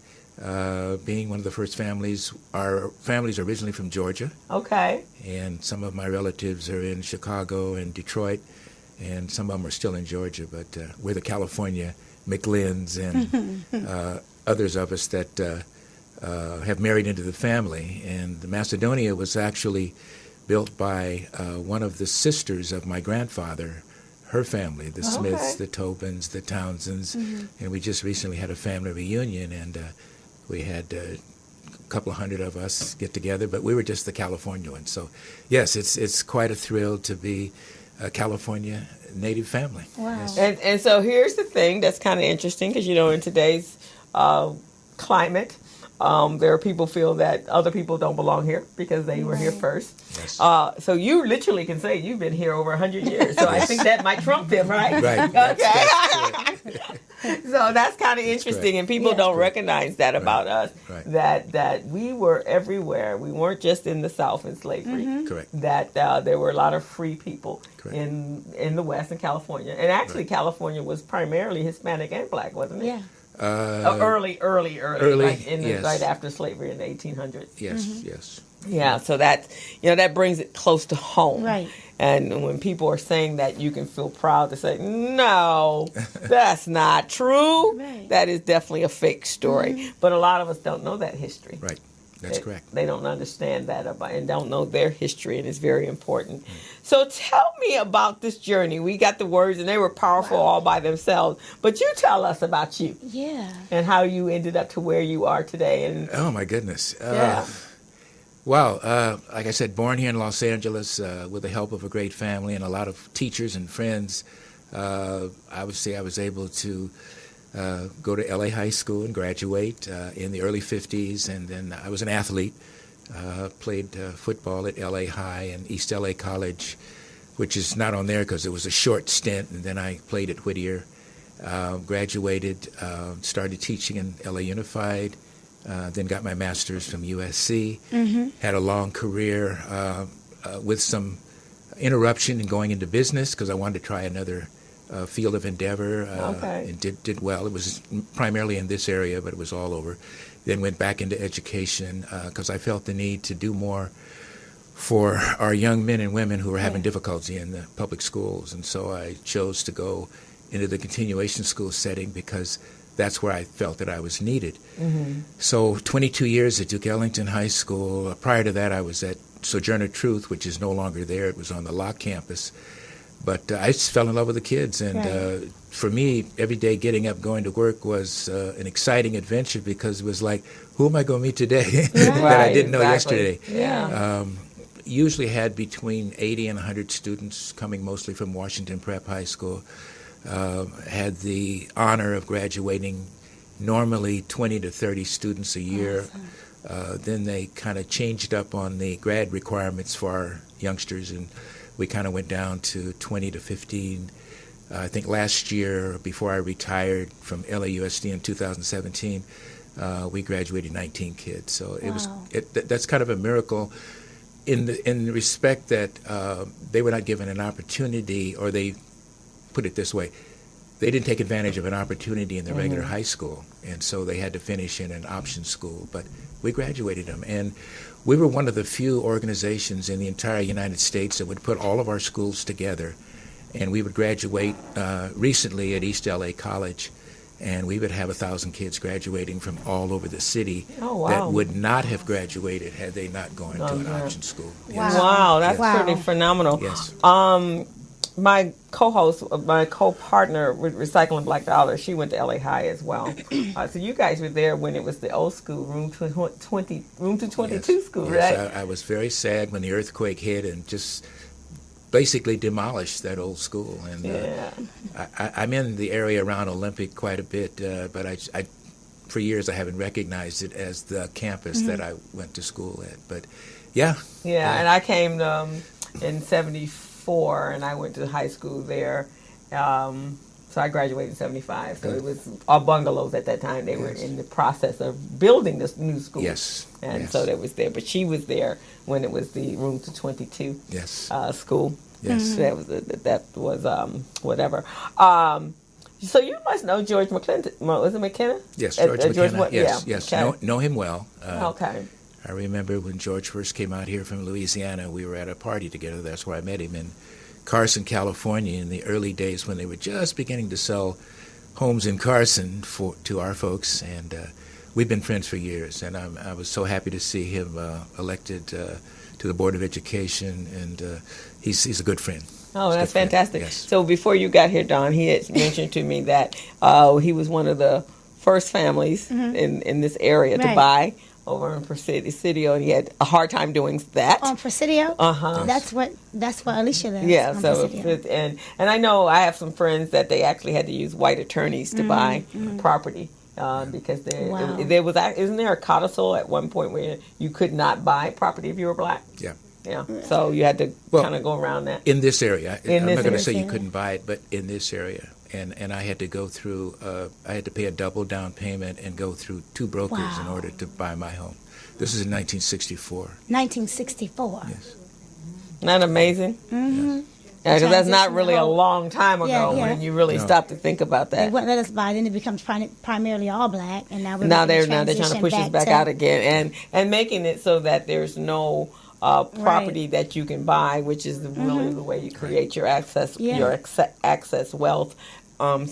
Being one of the first families. Our family's originally from Georgia. Okay. And some of my relatives are in Chicago and Detroit, and some of them are still in Georgia, but we're the California McLinns and others of us that have married into the family. And the Macedonia was actually built by one of the sisters of my grandfather. her family, the Smiths, the Tobins, the Townsends, and we just recently had a family reunion, and we had a couple of hundred of us get together, but we were just the California ones. So, yes, it's quite a thrill to be a California native family. Wow. Yes. And so here's the thing that's kind of interesting, because, in today's climate, there are people feel that other people don't belong here because they were here first. Yes. So you literally can say you've been here over 100 years. So I think that might trump them, right? Right. Okay. So that's kind of interesting, and people don't recognize that about us, that we were everywhere. We weren't just in the South in slavery. Correct. That there were a lot of free people in the West and California. And actually, California was primarily Hispanic and Black, wasn't it? Yeah. Early, like yes. right after slavery in the 1800s. Yes, yes. Yeah, so that that brings it close to home. Right. And when people are saying that, you can feel proud to say, no, that's not true. Right. That is definitely a fake story. But a lot of us don't know that history. Right. That's correct. They don't understand that and don't know their history, and it's very important. So tell me about this journey. We got the words, and they were powerful all by themselves. But you tell us about you. Yeah. And how you ended up to where you are today. And Oh, my goodness. yeah. Wow. Like I said, born here in Los Angeles with the help of a great family and a lot of teachers and friends. I would say I was able to go to LA High School and graduate in the early 50s. And then I was an athlete, played football at LA High and East LA College, which is not on there because it was a short stint. And then I played at Whittier, graduated, started teaching in LA Unified. Then got my master's from USC, had a long career with some interruption in going into business because I wanted to try another field of endeavor and did well. It was primarily in this area, but it was all over. Then went back into education because I felt the need to do more for our young men and women who were having difficulty in the public schools. And so I chose to go into the continuation school setting because that's where I felt that I was needed. So 22 years at Duke Ellington High School. Prior to that, I was at Sojourner Truth, which is no longer there. It was on the Locke campus. But I just fell in love with the kids. And for me, every day getting up, going to work was an exciting adventure because it was like, who am I going to meet today that I didn't know yesterday? Yeah. Usually had between 80 and 100 students coming mostly from Washington Prep High School. Had the honor of graduating normally 20 to 30 students a year. Then they kind of changed up on the grad requirements for our youngsters, and we kind of went down to 20 to 15. I think last year, before I retired from LAUSD in 2017, we graduated 19 kids. So it was that's kind of a miracle in the respect that they were not given an opportunity, or they put it this way, they didn't take advantage of an opportunity in the regular high school, and so they had to finish in an option school. But we graduated them, and we were one of the few organizations in the entire United States that would put all of our schools together, and we would graduate recently at East LA College, and we would have 1,000 kids graduating from all over the city that would not have graduated had they not gone to an option school. Yes. Wow, that's pretty phenomenal. Yes. My co-host, my co-partner with Recycling Black Dollar, she went to LA High as well. So you guys were there when it was the old school, room to 22 school, right? I was very sad when the earthquake hit and just basically demolished that old school. And I'm in the area around Olympic quite a bit, but I for years I haven't recognized it as the campus that I went to school at. But and I came in 74. And I went to high school there. So I graduated in 75. So it was our bungalows at that time. They were in the process of building this new school. And so that was there. But she was there when it was the room to 22 school. That was whatever. So you must know George McLinn. Was it McKenna? Yes, George McKenna. Yes. Okay. Know him well. Okay. I remember when George first came out here from Louisiana, we were at a party together. That's where I met him in Carson, California, in the early days when they were just beginning to sell homes in Carson to our folks. And we've been friends for years. And I was so happy to see him elected to the Board of Education. And he's a good friend. Oh, that's good for him. fantastic. Yes. So before you got here, Don, he had mentioned to me that he was one of the first families in this area to Right. buy over in Presidio, and he had a hard time doing that. On Presidio? Uh-huh. That's what Alicia lives. Yeah, on so Presidio. and I know I have some friends that they actually had to use white attorneys to buy property because Wow. there was isn't there a codicil at one point where you could not buy property if you were black? Yeah. Yeah, so you had to Well, kind of go around that. In this area. In I'm this not going to area. say you couldn't buy it, but in this area. And I had to go through, I had to pay a double down payment and go through 2 brokers in Wow. order to buy my home. This is in 1964. 1964. Yes. Isn't that amazing? Mm-hmm. Yeah, because that's not Transition really a home. long time ago Yeah. when you really No. stop to think about They that. wouldn't let us buy. Then it becomes primarily all black, and now we're Now making they're the trying to push us transition back to- out again and making it so that there's no property that you can buy, which is really the way you create your access access wealth.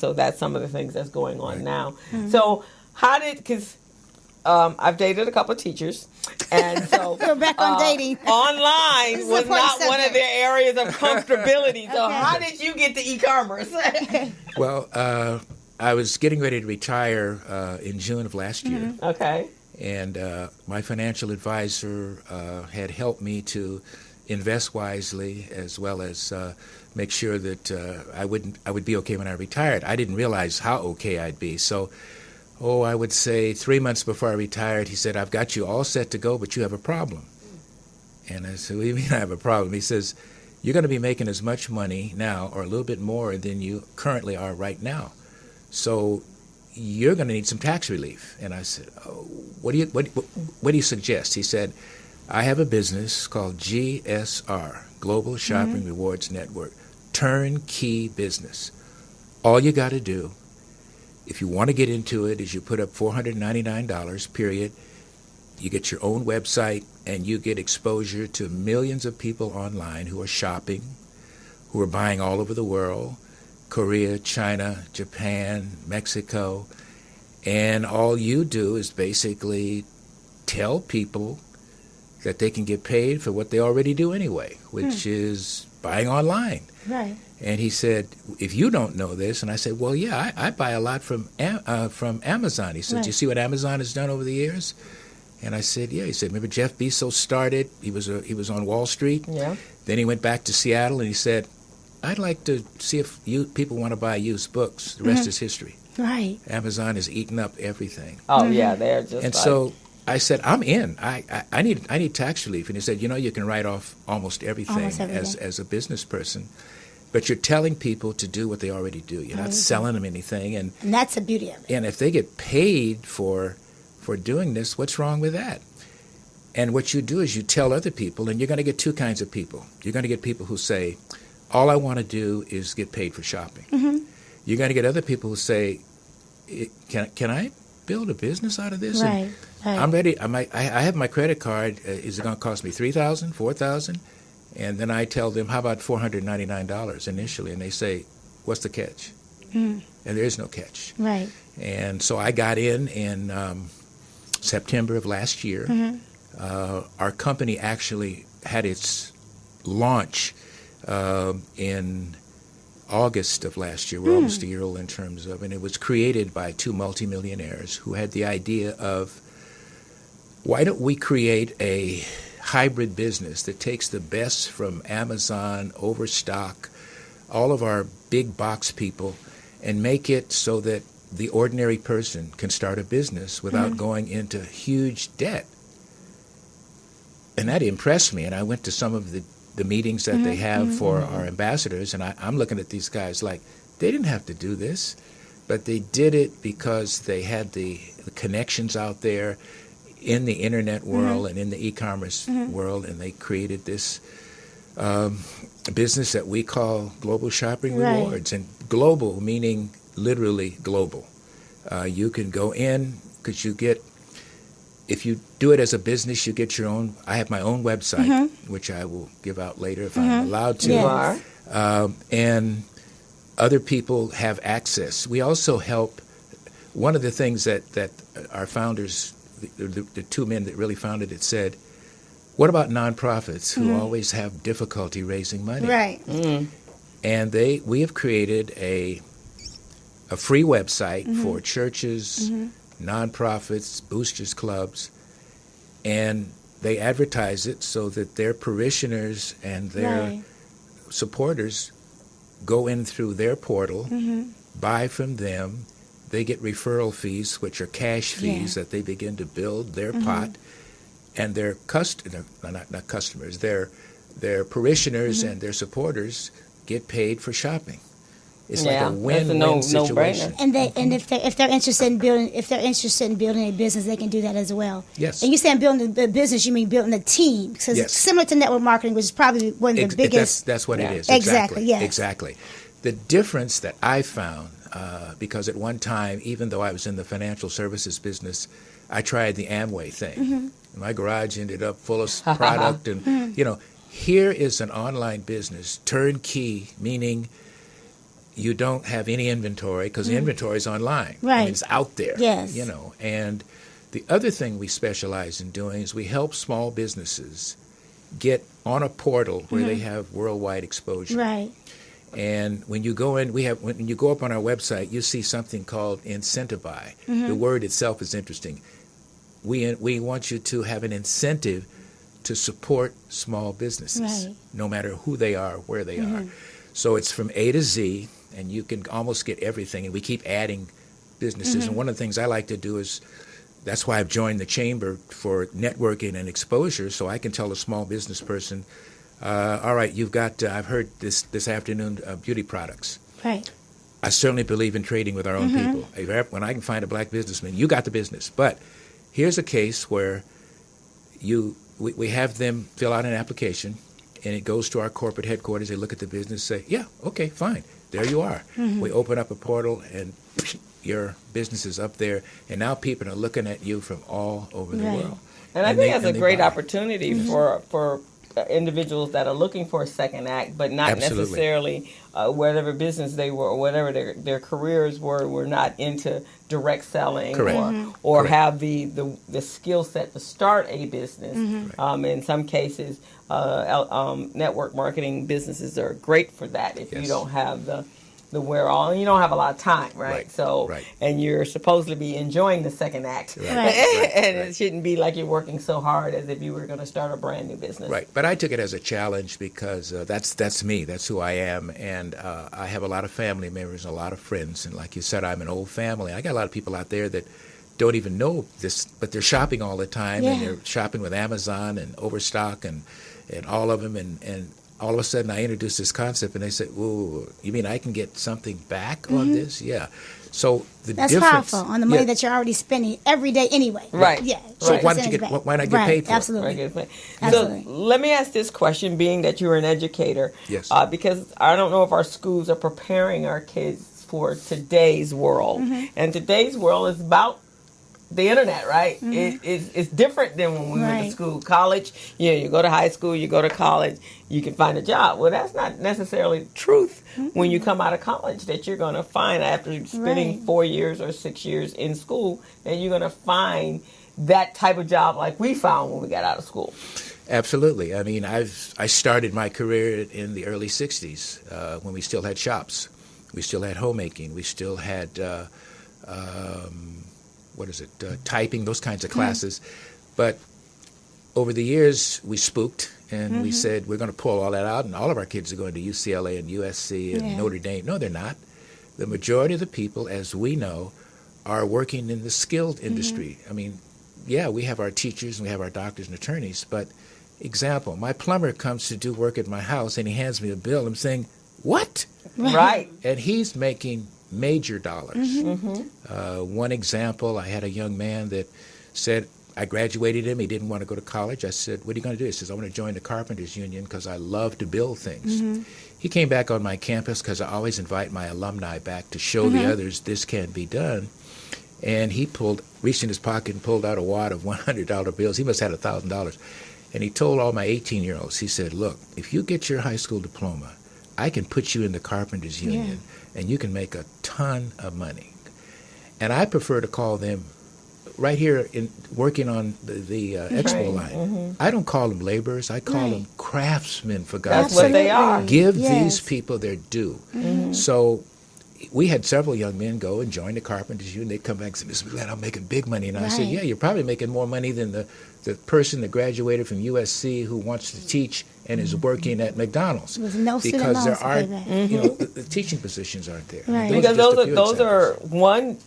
So that's some of the things that's going on now. So how did because I've dated a couple of teachers, and so We're back on dating. This online is was a not important one of subject. their areas of comfortability. So Okay. how did you get to e-commerce? Well, I was getting ready to retire in June of last year. Okay. And my financial advisor had helped me to invest wisely, as well as make sure that I would be okay when I retired. I didn't realize how okay I'd be. So, I would say 3 months before I retired, he said, "I've got you all set to go, but you have a problem." And I said, "What do you mean I have a problem?" He says, "You're going to be making as much money now, or a little bit more, than you currently are right now. So you're going to need some tax relief." And I said, what do you suggest? He said, "I have a business called GSR, Global Shopping Rewards Network, turnkey business. All you got to do, if you want to get into it, is you put up $499, period. You get your own website, and you get exposure to millions of people online who are shopping, who are buying all over the world, Korea, China, Japan, Mexico. And all you do is basically tell people that they can get paid for what they already do anyway, which is buying online." Right. And he said, "If you don't know this," and I said, "Well, yeah, I buy a lot from Amazon." He said, Right. "You see what Amazon has done over the years?" And I said, "Yeah." He said, "Remember Jeff Bezos started? He was on Wall Street. Yeah. Then he went back to Seattle, and he said, I'd like to see if people want to buy used books. The rest is history. Right. Amazon has eaten up everything." Oh yeah, they're just And like, so I said, "I'm in. I need tax relief." And he said, "You can write off almost everything, Almost everything. as a business person, but you're telling people to do what they already do. You're not selling them anything. And that's the beauty of it. if they get paid for doing this, what's wrong with that?" And what you do is you tell other people, and you're going to get 2 kinds of people. You're going to get people who say, "All I want to do is get paid for shopping." You're going to get other people who say, Can I build a business out of this? Right. And Right. I'm ready. I have my credit card. Is it going to cost me $3,000, $4,000? And then I tell them, "How about $499 initially?" And they say, "What's the catch?" And there is no catch. Right. And so I got in September of last year. Our company actually had its launch in August of last year. We're almost a year old in terms of, and it was created by 2 multimillionaires who had the idea of, why don't we create a hybrid business that takes the best from Amazon, Overstock, all of our big box people, and make it so that the ordinary person can start a business without going into huge debt. And that impressed me, and I went to some of the meetings that they have for our ambassadors, and I'm looking at these guys like, they didn't have to do this, but they did it because they had the connections out there in the internet world and in the e-commerce world, and they created this business that we call Global Shopping Right. Rewards. And global meaning literally global. You can go in because you get, if you do it as a business, you get your own. I have my own website, which I will give out later if I'm allowed to. you Yes. are. And other people have access. We also help. One of the things that our founders, the 2 men that really founded it, said, what about nonprofits who always have difficulty raising money? Right. And we have created a free website for churches, nonprofits, boosters clubs, and they advertise it so that their parishioners and their supporters go in through their portal, buy from them. They get referral fees, which are cash fees that they begin to build their pot, and their not customers, their parishioners and their supporters get paid for shopping. It's like a win-win situation. And if they're interested in building a business, they can do that as well. Yes. And you saying building the business, you mean building a team, because it's similar to network marketing, which is probably one of the biggest. That's what it is. Exactly. Yes. Exactly. The difference that I found, because at one time, even though I was in the financial services business, I tried the Amway thing. My garage ended up full of product, and here is an online business, turnkey, meaning you don't have any inventory because the inventory is online. Right. I mean, it's out there. Yes. And the other thing we specialize in doing is we help small businesses get on a portal where they have worldwide exposure. Right. And when you go in, when you go up on our website, you see something called Incentivize. The word itself is interesting. We want you to have an incentive to support small businesses, no matter who they are, where they are. So it's from A to Z, and you can almost get everything. And we keep adding businesses. And one of the things I like to do is, that's why I've joined the Chamber for networking and exposure, so I can tell a small business person, all right, you've got, I've heard this afternoon, beauty products. Right. I certainly believe in trading with our own people. When I can find a black businessman, you got the business. But here's a case where we have them fill out an application, and it goes to our corporate headquarters. They look at the business, say, yeah, okay, fine. There you are. We open up a portal, and your business is up there, and now people are looking at you from all over the world. And I think that's a great opportunity for individuals that are looking for a second act, but not necessarily whatever business they were or whatever their careers were not into direct selling or have the skill set to start a business. In some cases, network marketing businesses are great for that if you don't have the wherewithal, and you don't have a lot of time, right? And you're supposed to be enjoying the second act, and it shouldn't be like you're working so hard as if you were going to start a brand new business. Right, but I took it as a challenge because that's me, that's who I am, and I have a lot of family members and a lot of friends, and like you said, I'm an old family. I got a lot of people out there that don't even know this, but they're shopping all the time, and they're shopping with Amazon and Overstock and all of them, and all of a sudden I introduced this concept, and they said, "Ooh, you mean I can get something back on this?" Yeah. So that's powerful on the money that you're already spending every day anyway. Right. Yeah. So why not get paid for Absolutely. it? So let me ask this question, being that you're an educator. Yes. Because I don't know if our schools are preparing our kids for today's world. And today's world is about the internet, right? It's different than when we went to school. College, you go to high school, you go to college, you can find a job. Well, that's not necessarily the truth when you come out of college, that you're going to find after spending 4 years or 6 years in school, that you're going to find that type of job like we found when we got out of school. Absolutely. I mean, I started my career in the early 60s when we still had shops. We still had homemaking. We still had typing, those kinds of classes. But over the years, we spooked, and we said, we're going to pull all that out, and all of our kids are going to UCLA and USC and Notre Dame. No, they're not. The majority of the people, as we know, are working in the skilled industry. I mean, we have our teachers and we have our doctors and attorneys, but example, my plumber comes to do work at my house, and he hands me a bill. I'm saying, what? Right. And he's making major dollars. One example, I had a young man that said, I graduated him, he didn't want to go to college. I said, what are you going to do? He says, I want to join the Carpenters Union because I love to build things. He came back on my campus because I always invite my alumni back to show the others this can be done. And he reached in his pocket and pulled out a wad of $100 bills. He must have had $1,000. And he told all my 18-year-olds, he said, look, if you get your high school diploma, I can put you in the Carpenters Union, and you can make a ton of money. And I prefer to call them right here working on the expo line. I don't call them laborers. I call them craftsmen, for God's sake. That's what they are. Give these people their due. So we had several young men go and join the carpenters union. They come back and say, Mr. McLinn, I'm making big money. And I said, yeah, you're probably making more money than the person that graduated from USC who wants to teach and is working at McDonald's. With no because there aren't, the teaching positions aren't there. Right. Because those are one,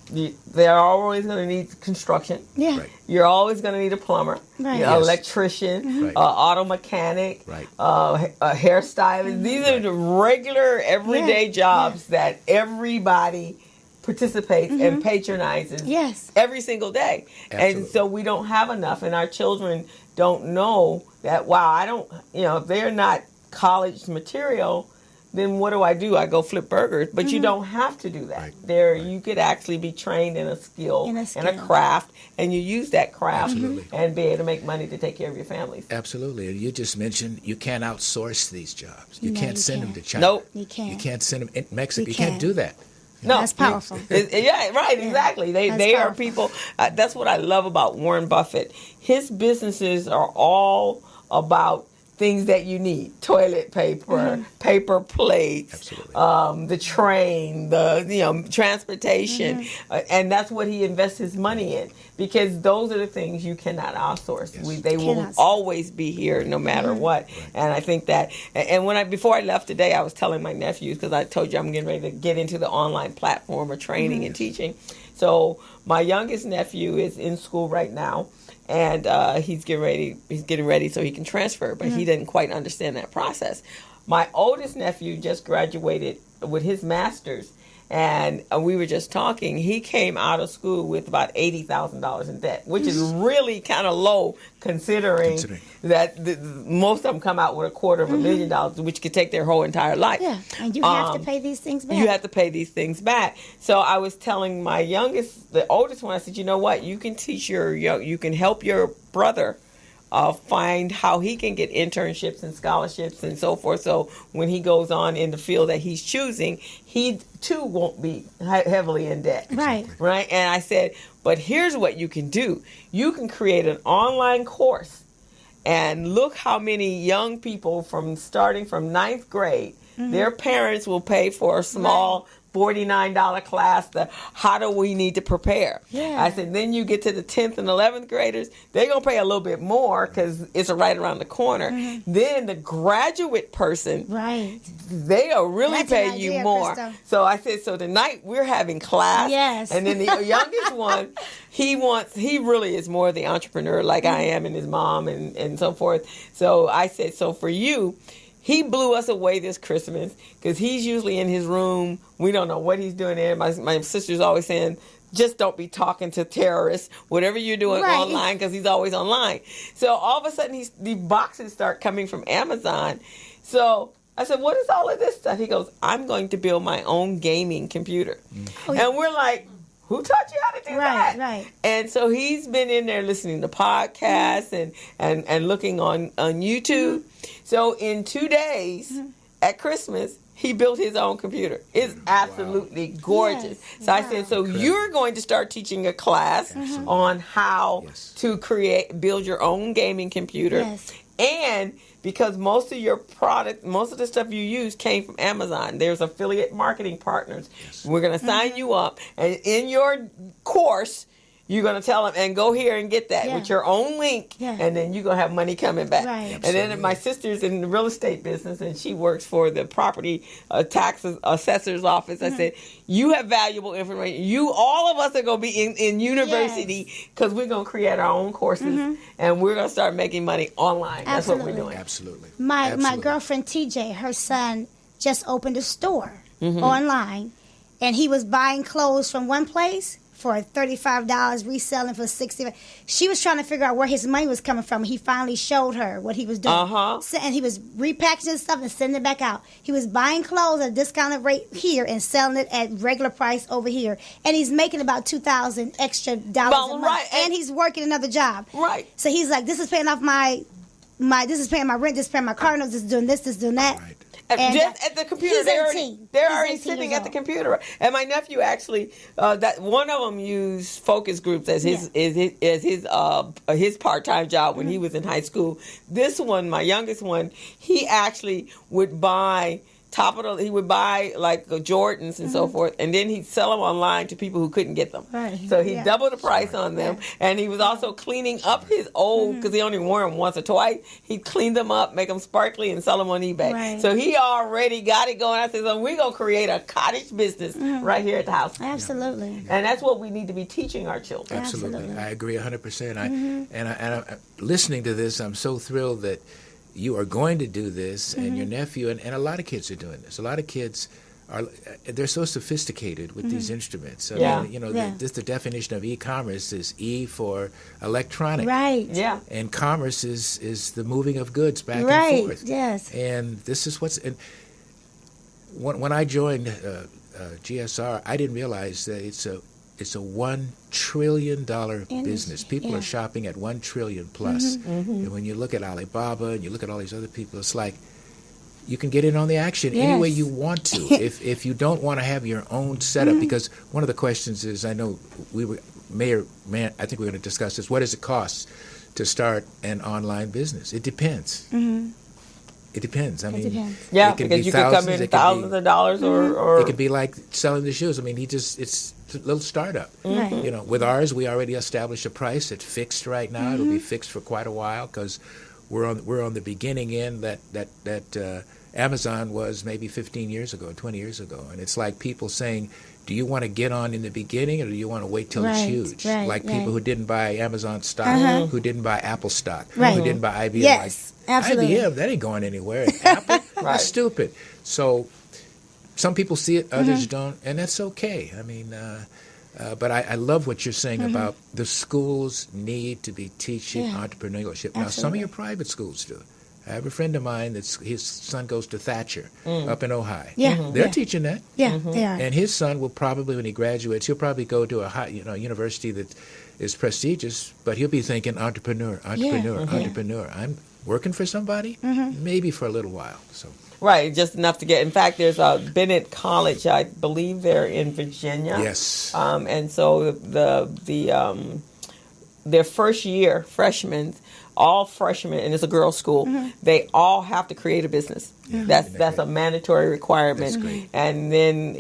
they're always going to need construction. Yeah. Right. You're always going to need a plumber, Right. electrician, auto mechanic, a hairstylist. These are the regular, everyday jobs that everybody participates and patronizes every single day. Absolutely. And so we don't have enough, and our children don't know that, if they're not college material, then what do? I go flip burgers. But you don't have to do that. You could actually be trained in a skill, and a craft, and you use that craft and be able to make money to take care of your families. Absolutely. And you just mentioned you can't outsource these jobs. You can't send them to China. Nope. You can't. You can't send them in Mexico. You can't do that. No, that's powerful. Exactly. They are people. That's what I love about Warren Buffett. His businesses are all about things that you need: toilet paper, paper plates, the train, the transportation, and that's what he invests his money in, because those are the things you cannot outsource. They will always be here no matter what. And I think that, and before I left today, I was telling my nephews, because I told you I'm getting ready to get into the online platform of training and teaching. So my youngest nephew is in school right now. And he's getting ready so he can transfer, but he didn't quite understand that process. My oldest nephew just graduated with his master's, and we were just talking. He came out of school with about $80,000 in debt, which is really kind of low considering that most of them come out with $250,000, which could take their whole entire life. Yeah, and you have to pay these things back. You have to pay these things back. So I was telling my the oldest one, I said, you know what? You can teach you can help your brother find how he can get internships and scholarships and so forth. So when he goes on in the field that he's choosing, he too won't be heavily in debt. Right. And I said, but here's what you can do. You can create an online course, and look how many young people starting from ninth grade, their parents will pay for a small $49 class, how do we need to prepare? I said, then you get to the 10th and 11th graders, they're going to pay a little bit more because it's right around the corner. Then the graduate person, they'll really pay you more. Krista. So I said, so tonight we're having class. And then the youngest one, he really is more the entrepreneur like I am, and his mom and so forth. So I said, so for you, he blew us away this Christmas because he's usually in his room. We don't know what he's doing there. My sister's always saying, just don't be talking to terrorists, whatever you're doing online, because he's always online. So all of a sudden, the boxes start coming from Amazon. So I said, what is all of this stuff? He goes, I'm going to build my own gaming computer. And we're like, who taught you how to do that? Right. And so he's been in there listening to podcasts and looking on YouTube. So in 2 days at Christmas, he built his own computer. It's absolutely gorgeous. So I said, so you're going to start teaching a class on how to build your own gaming computer. And because most of your product, most of the stuff you use came from Amazon. There's affiliate marketing partners. We're going to sign you up. And in your course, you're going to tell them, and go here and get that with your own link, and then you're going to have money coming back. And then my sister's in the real estate business, and she works for the property tax assessor's office. I said, you have valuable information. All of us are going to be in university because we're going to create our own courses, and we're going to start making money online. That's what we're doing. Absolutely. My girlfriend TJ, her son just opened a store online, and he was buying clothes from one place for $35, reselling for $60. She was trying to figure out where his money was coming from. He finally showed her what he was doing. And he was repackaging stuff and sending it back out. He was buying clothes at a discounted rate here and selling it at regular price over here. And he's making about $2,000 extra dollars a month. And he's working another job. So he's like, this is paying off this is paying my rent, this is paying my car notes, this is doing this, this is doing that. Just at the computer. He's They're 18. already He's 18 sitting years at the old. computer. And my nephew actually, that one of them used focus groups as his part-time job when he was in high school. This one, my youngest one, he actually would buy he would buy like Jordans and so forth, and then he'd sell them online to people who couldn't get them. Right. So he doubled the price on them, and he was also cleaning up his old, because he only wore them once or twice. He'd clean them up, make them sparkly, and sell them on eBay. Right. So he already got it going. I said, so we're going to create a cottage business right here at the house. Absolutely. And that's what we need to be teaching our children. Absolutely. I agree 100%. And listening to this, I'm so thrilled that you are going to do this, and your nephew, and a lot of kids are doing this. A lot of kids they're so sophisticated with these instruments. I mean, the definition of e-commerce is E for electronic. Right. Yeah. And commerce is the moving of goods back Right. and forth. Yes. And this is and when I joined GSR, I didn't realize that it's a $1 trillion business. People are shopping at 1 trillion plus. And when you look at Alibaba and you look at all these other people, it's like you can get in on the action any way you want to. If you don't want to have your own setup, because one of the questions is, I know I think we're going to discuss this. What does it cost to start an online business? It depends. It depends. I mean, Yeah, it can because be you could come in thousands of dollars, or it could be like selling the shoes. I mean, it's a little startup. You know, with ours, we already established a price. It's fixed right now. It'll be fixed for quite a while because we're on the beginning end that Amazon was maybe 15 years ago, 20 years ago, and it's like people saying, do you want to get on in the beginning, or do you want to wait till it's huge? Like people who didn't buy Amazon stock, who didn't buy Apple stock, who didn't buy IBM. Yes, absolutely. IBM, that ain't going anywhere. Apple, that's stupid. So some people see it, others don't, and that's okay. I mean, but I love what you're saying about the schools need to be teaching entrepreneurship. Now, some of your private schools do. I have a friend of mine his son goes to Thatcher up in Ojai. They're teaching that. They are. And his son will probably, when he graduates, he'll probably go to a university that is prestigious, but he'll be thinking entrepreneur. I'm working for somebody, maybe for a little while. So. Right, just enough to get. In fact, there's Bennett College. I believe they're in Virginia. Yes. And so their first year freshmen, all freshmen, and it's a girls' school. They all have to create a business. That's a mandatory requirement. That's great. And then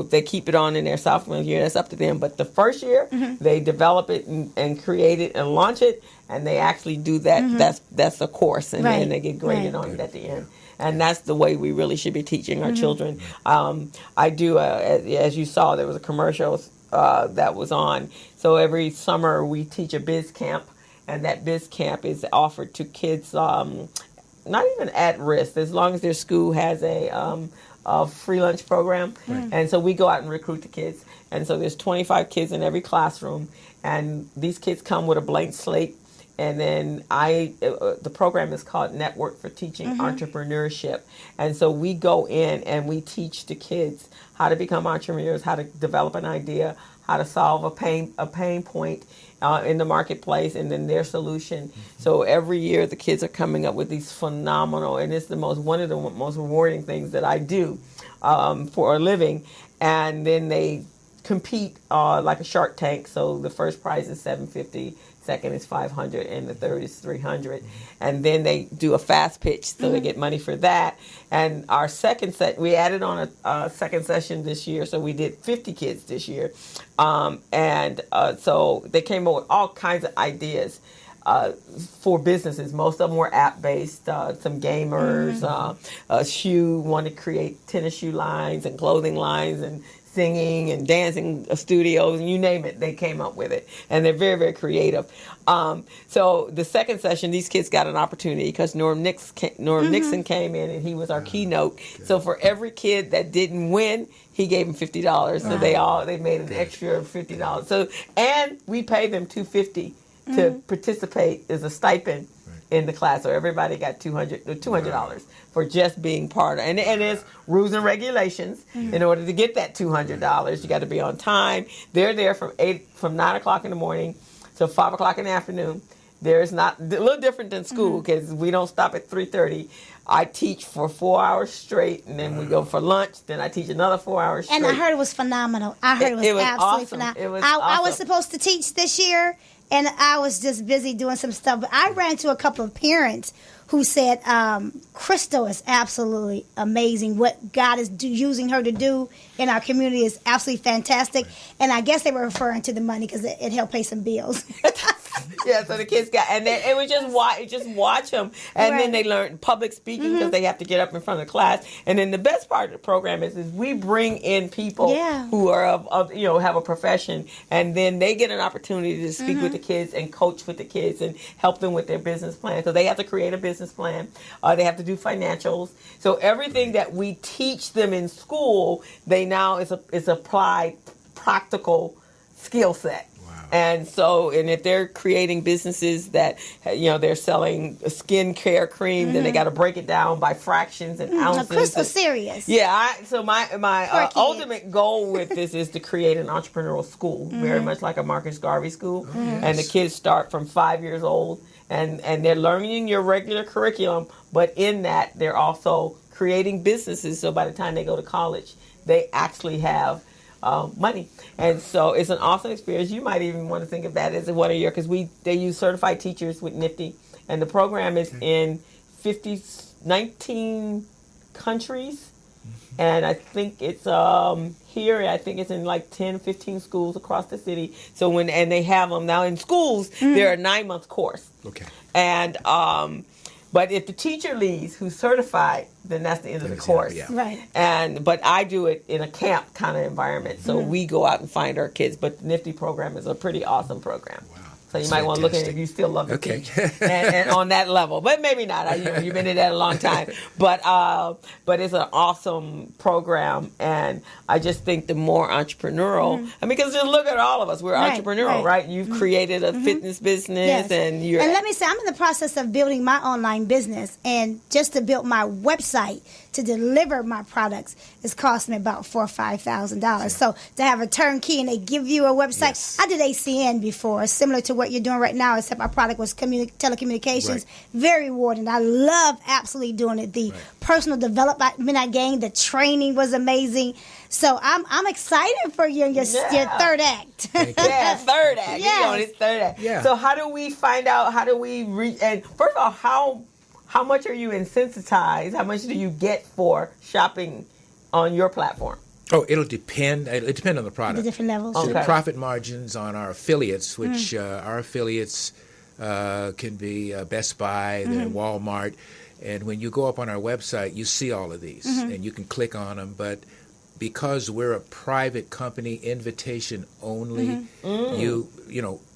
they keep it on in their sophomore year. That's up to them. But the first year, they develop it and create it and launch it, and they actually do that. That's a course, and then they get graded on it at the end. And that's the way we really should be teaching our children. I do, as you saw, there was a commercial that was on. So every summer we teach a biz camp, and that biz camp is offered to kids, not even at risk, as long as their school has a free lunch program. And so we go out and recruit the kids. And so there's 25 kids in every classroom, and these kids come with a blank slate. And then the program is called Network for Teaching Entrepreneurship. And so we go in and we teach the kids how to become entrepreneurs, how to develop an idea, how to solve a pain point in the marketplace, and then their solution. So every year the kids are coming up with these phenomenal, and it's one of the most rewarding things that I do for a living. And then they compete like a Shark Tank. So the first prize is $750. Second is $500, and the third is $300, and then they do a fast pitch, so they get money for that. And our second set, we added on a second session this year, so we did 50 kids this year, so they came up with all kinds of ideas for businesses. Most of them were app-based. Some gamers, wanted to create tennis shoe lines and clothing lines and singing and dancing studios, and you name it, they came up with it. And they're very, very creative. So the second session, these kids got an opportunity because Norm Nixon came in, and he was our keynote. So for every kid that didn't win, he gave them $50. So they made an extra $50. So, and we paid them $250 to participate as a stipend in the class. So everybody got $200 for just being part of it. And there's rules and regulations. In order to get that $200, you got to be on time. They're there from 9 o'clock in the morning till 5 o'clock in the afternoon. There's not a little different than school because we don't stop at 3:30. I teach for 4 hours straight, and then we go for lunch. Then I teach another 4 hours straight. And I heard it was phenomenal. I heard it was absolutely awesome. phenomenal. I I was supposed to teach this year, and I was just busy doing some stuff. But I ran into a couple of parents who said, Crystal is absolutely amazing. What God is using her to do in our community is absolutely fantastic. And I guess they were referring to the money because it helped pay some bills. Yeah, so the kids got, and it was just watch them, and then they learn public speaking because they have to get up in front of the class. And then the best part of the program is we bring in people who are of have a profession, and then they get an opportunity to speak with the kids and coach with the kids and help them with their business plan. So they have to create a business plan. They have to do financials. So everything that we teach them in school, they now is applied practical skill set. And so, and if they're creating businesses that, they're selling a skincare cream, then they got to break it down by fractions and ounces. Crystal's serious. Yeah. So my ultimate goal with this is to create an entrepreneurial school, very much like a Marcus Garvey school. And the kids start from 5 years old, and they're learning your regular curriculum, but in that they're also creating businesses. So by the time they go to college, they actually have money. And so it's an awesome experience. You might even want to think of that as one of your, because they use certified teachers with Nifty, and the program is in 19 countries, and I think it's here, I think it's in like 10, 15 schools across the city. So and they have them now in schools, they're a 9-month course. Okay. And but if the teacher leaves who's certified, then that's the end of the course. Right. But I do it in a camp kind of environment. So we go out and find our kids. But the Nifty program is a pretty awesome program. Wow. So you might want to look at it if you still love to teach. and on that level. But maybe not. You've been in that a long time. But it's an awesome program. And I just think the more entrepreneurial, because just look at all of us. We're entrepreneurial, right? You've created a fitness business. And let me say, I'm in the process of building my online business. And just to build my website to deliver my products, it's cost me about $4,000 or $5,000. So to have a turnkey and they give you a website, I did ACN before, similar to what you're doing right now, except my product was telecommunications. Very rewarding. I love absolutely doing it. The personal development I gained, the training was amazing. So I'm excited for you and your third act. Third act. Yes. On his third act. Yeah. So how do we find out? How do we reach? And first of all, how much are you insensitized? How much do you get for shopping on your platform? Oh, it'll depend. It'll depend on the product. The different levels. So the profit margins on our affiliates, which our affiliates can be Best Buy, Walmart. And when you go up on our website, you see all of these, and you can click on them. But because we're a private company, invitation only,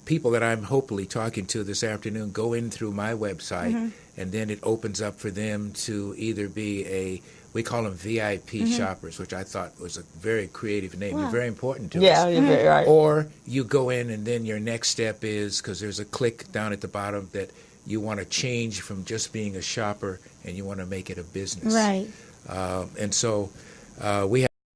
people that I'm hopefully talking to this afternoon go in through my website, and then it opens up for them to either be we call them VIP shoppers, which I thought was a very creative name. They're very important to us. Yeah, you're very right. Or you go in, and then your next step is, because there's a click down at the bottom, that you want to change from just being a shopper and you want to make it a business. Right. And so we have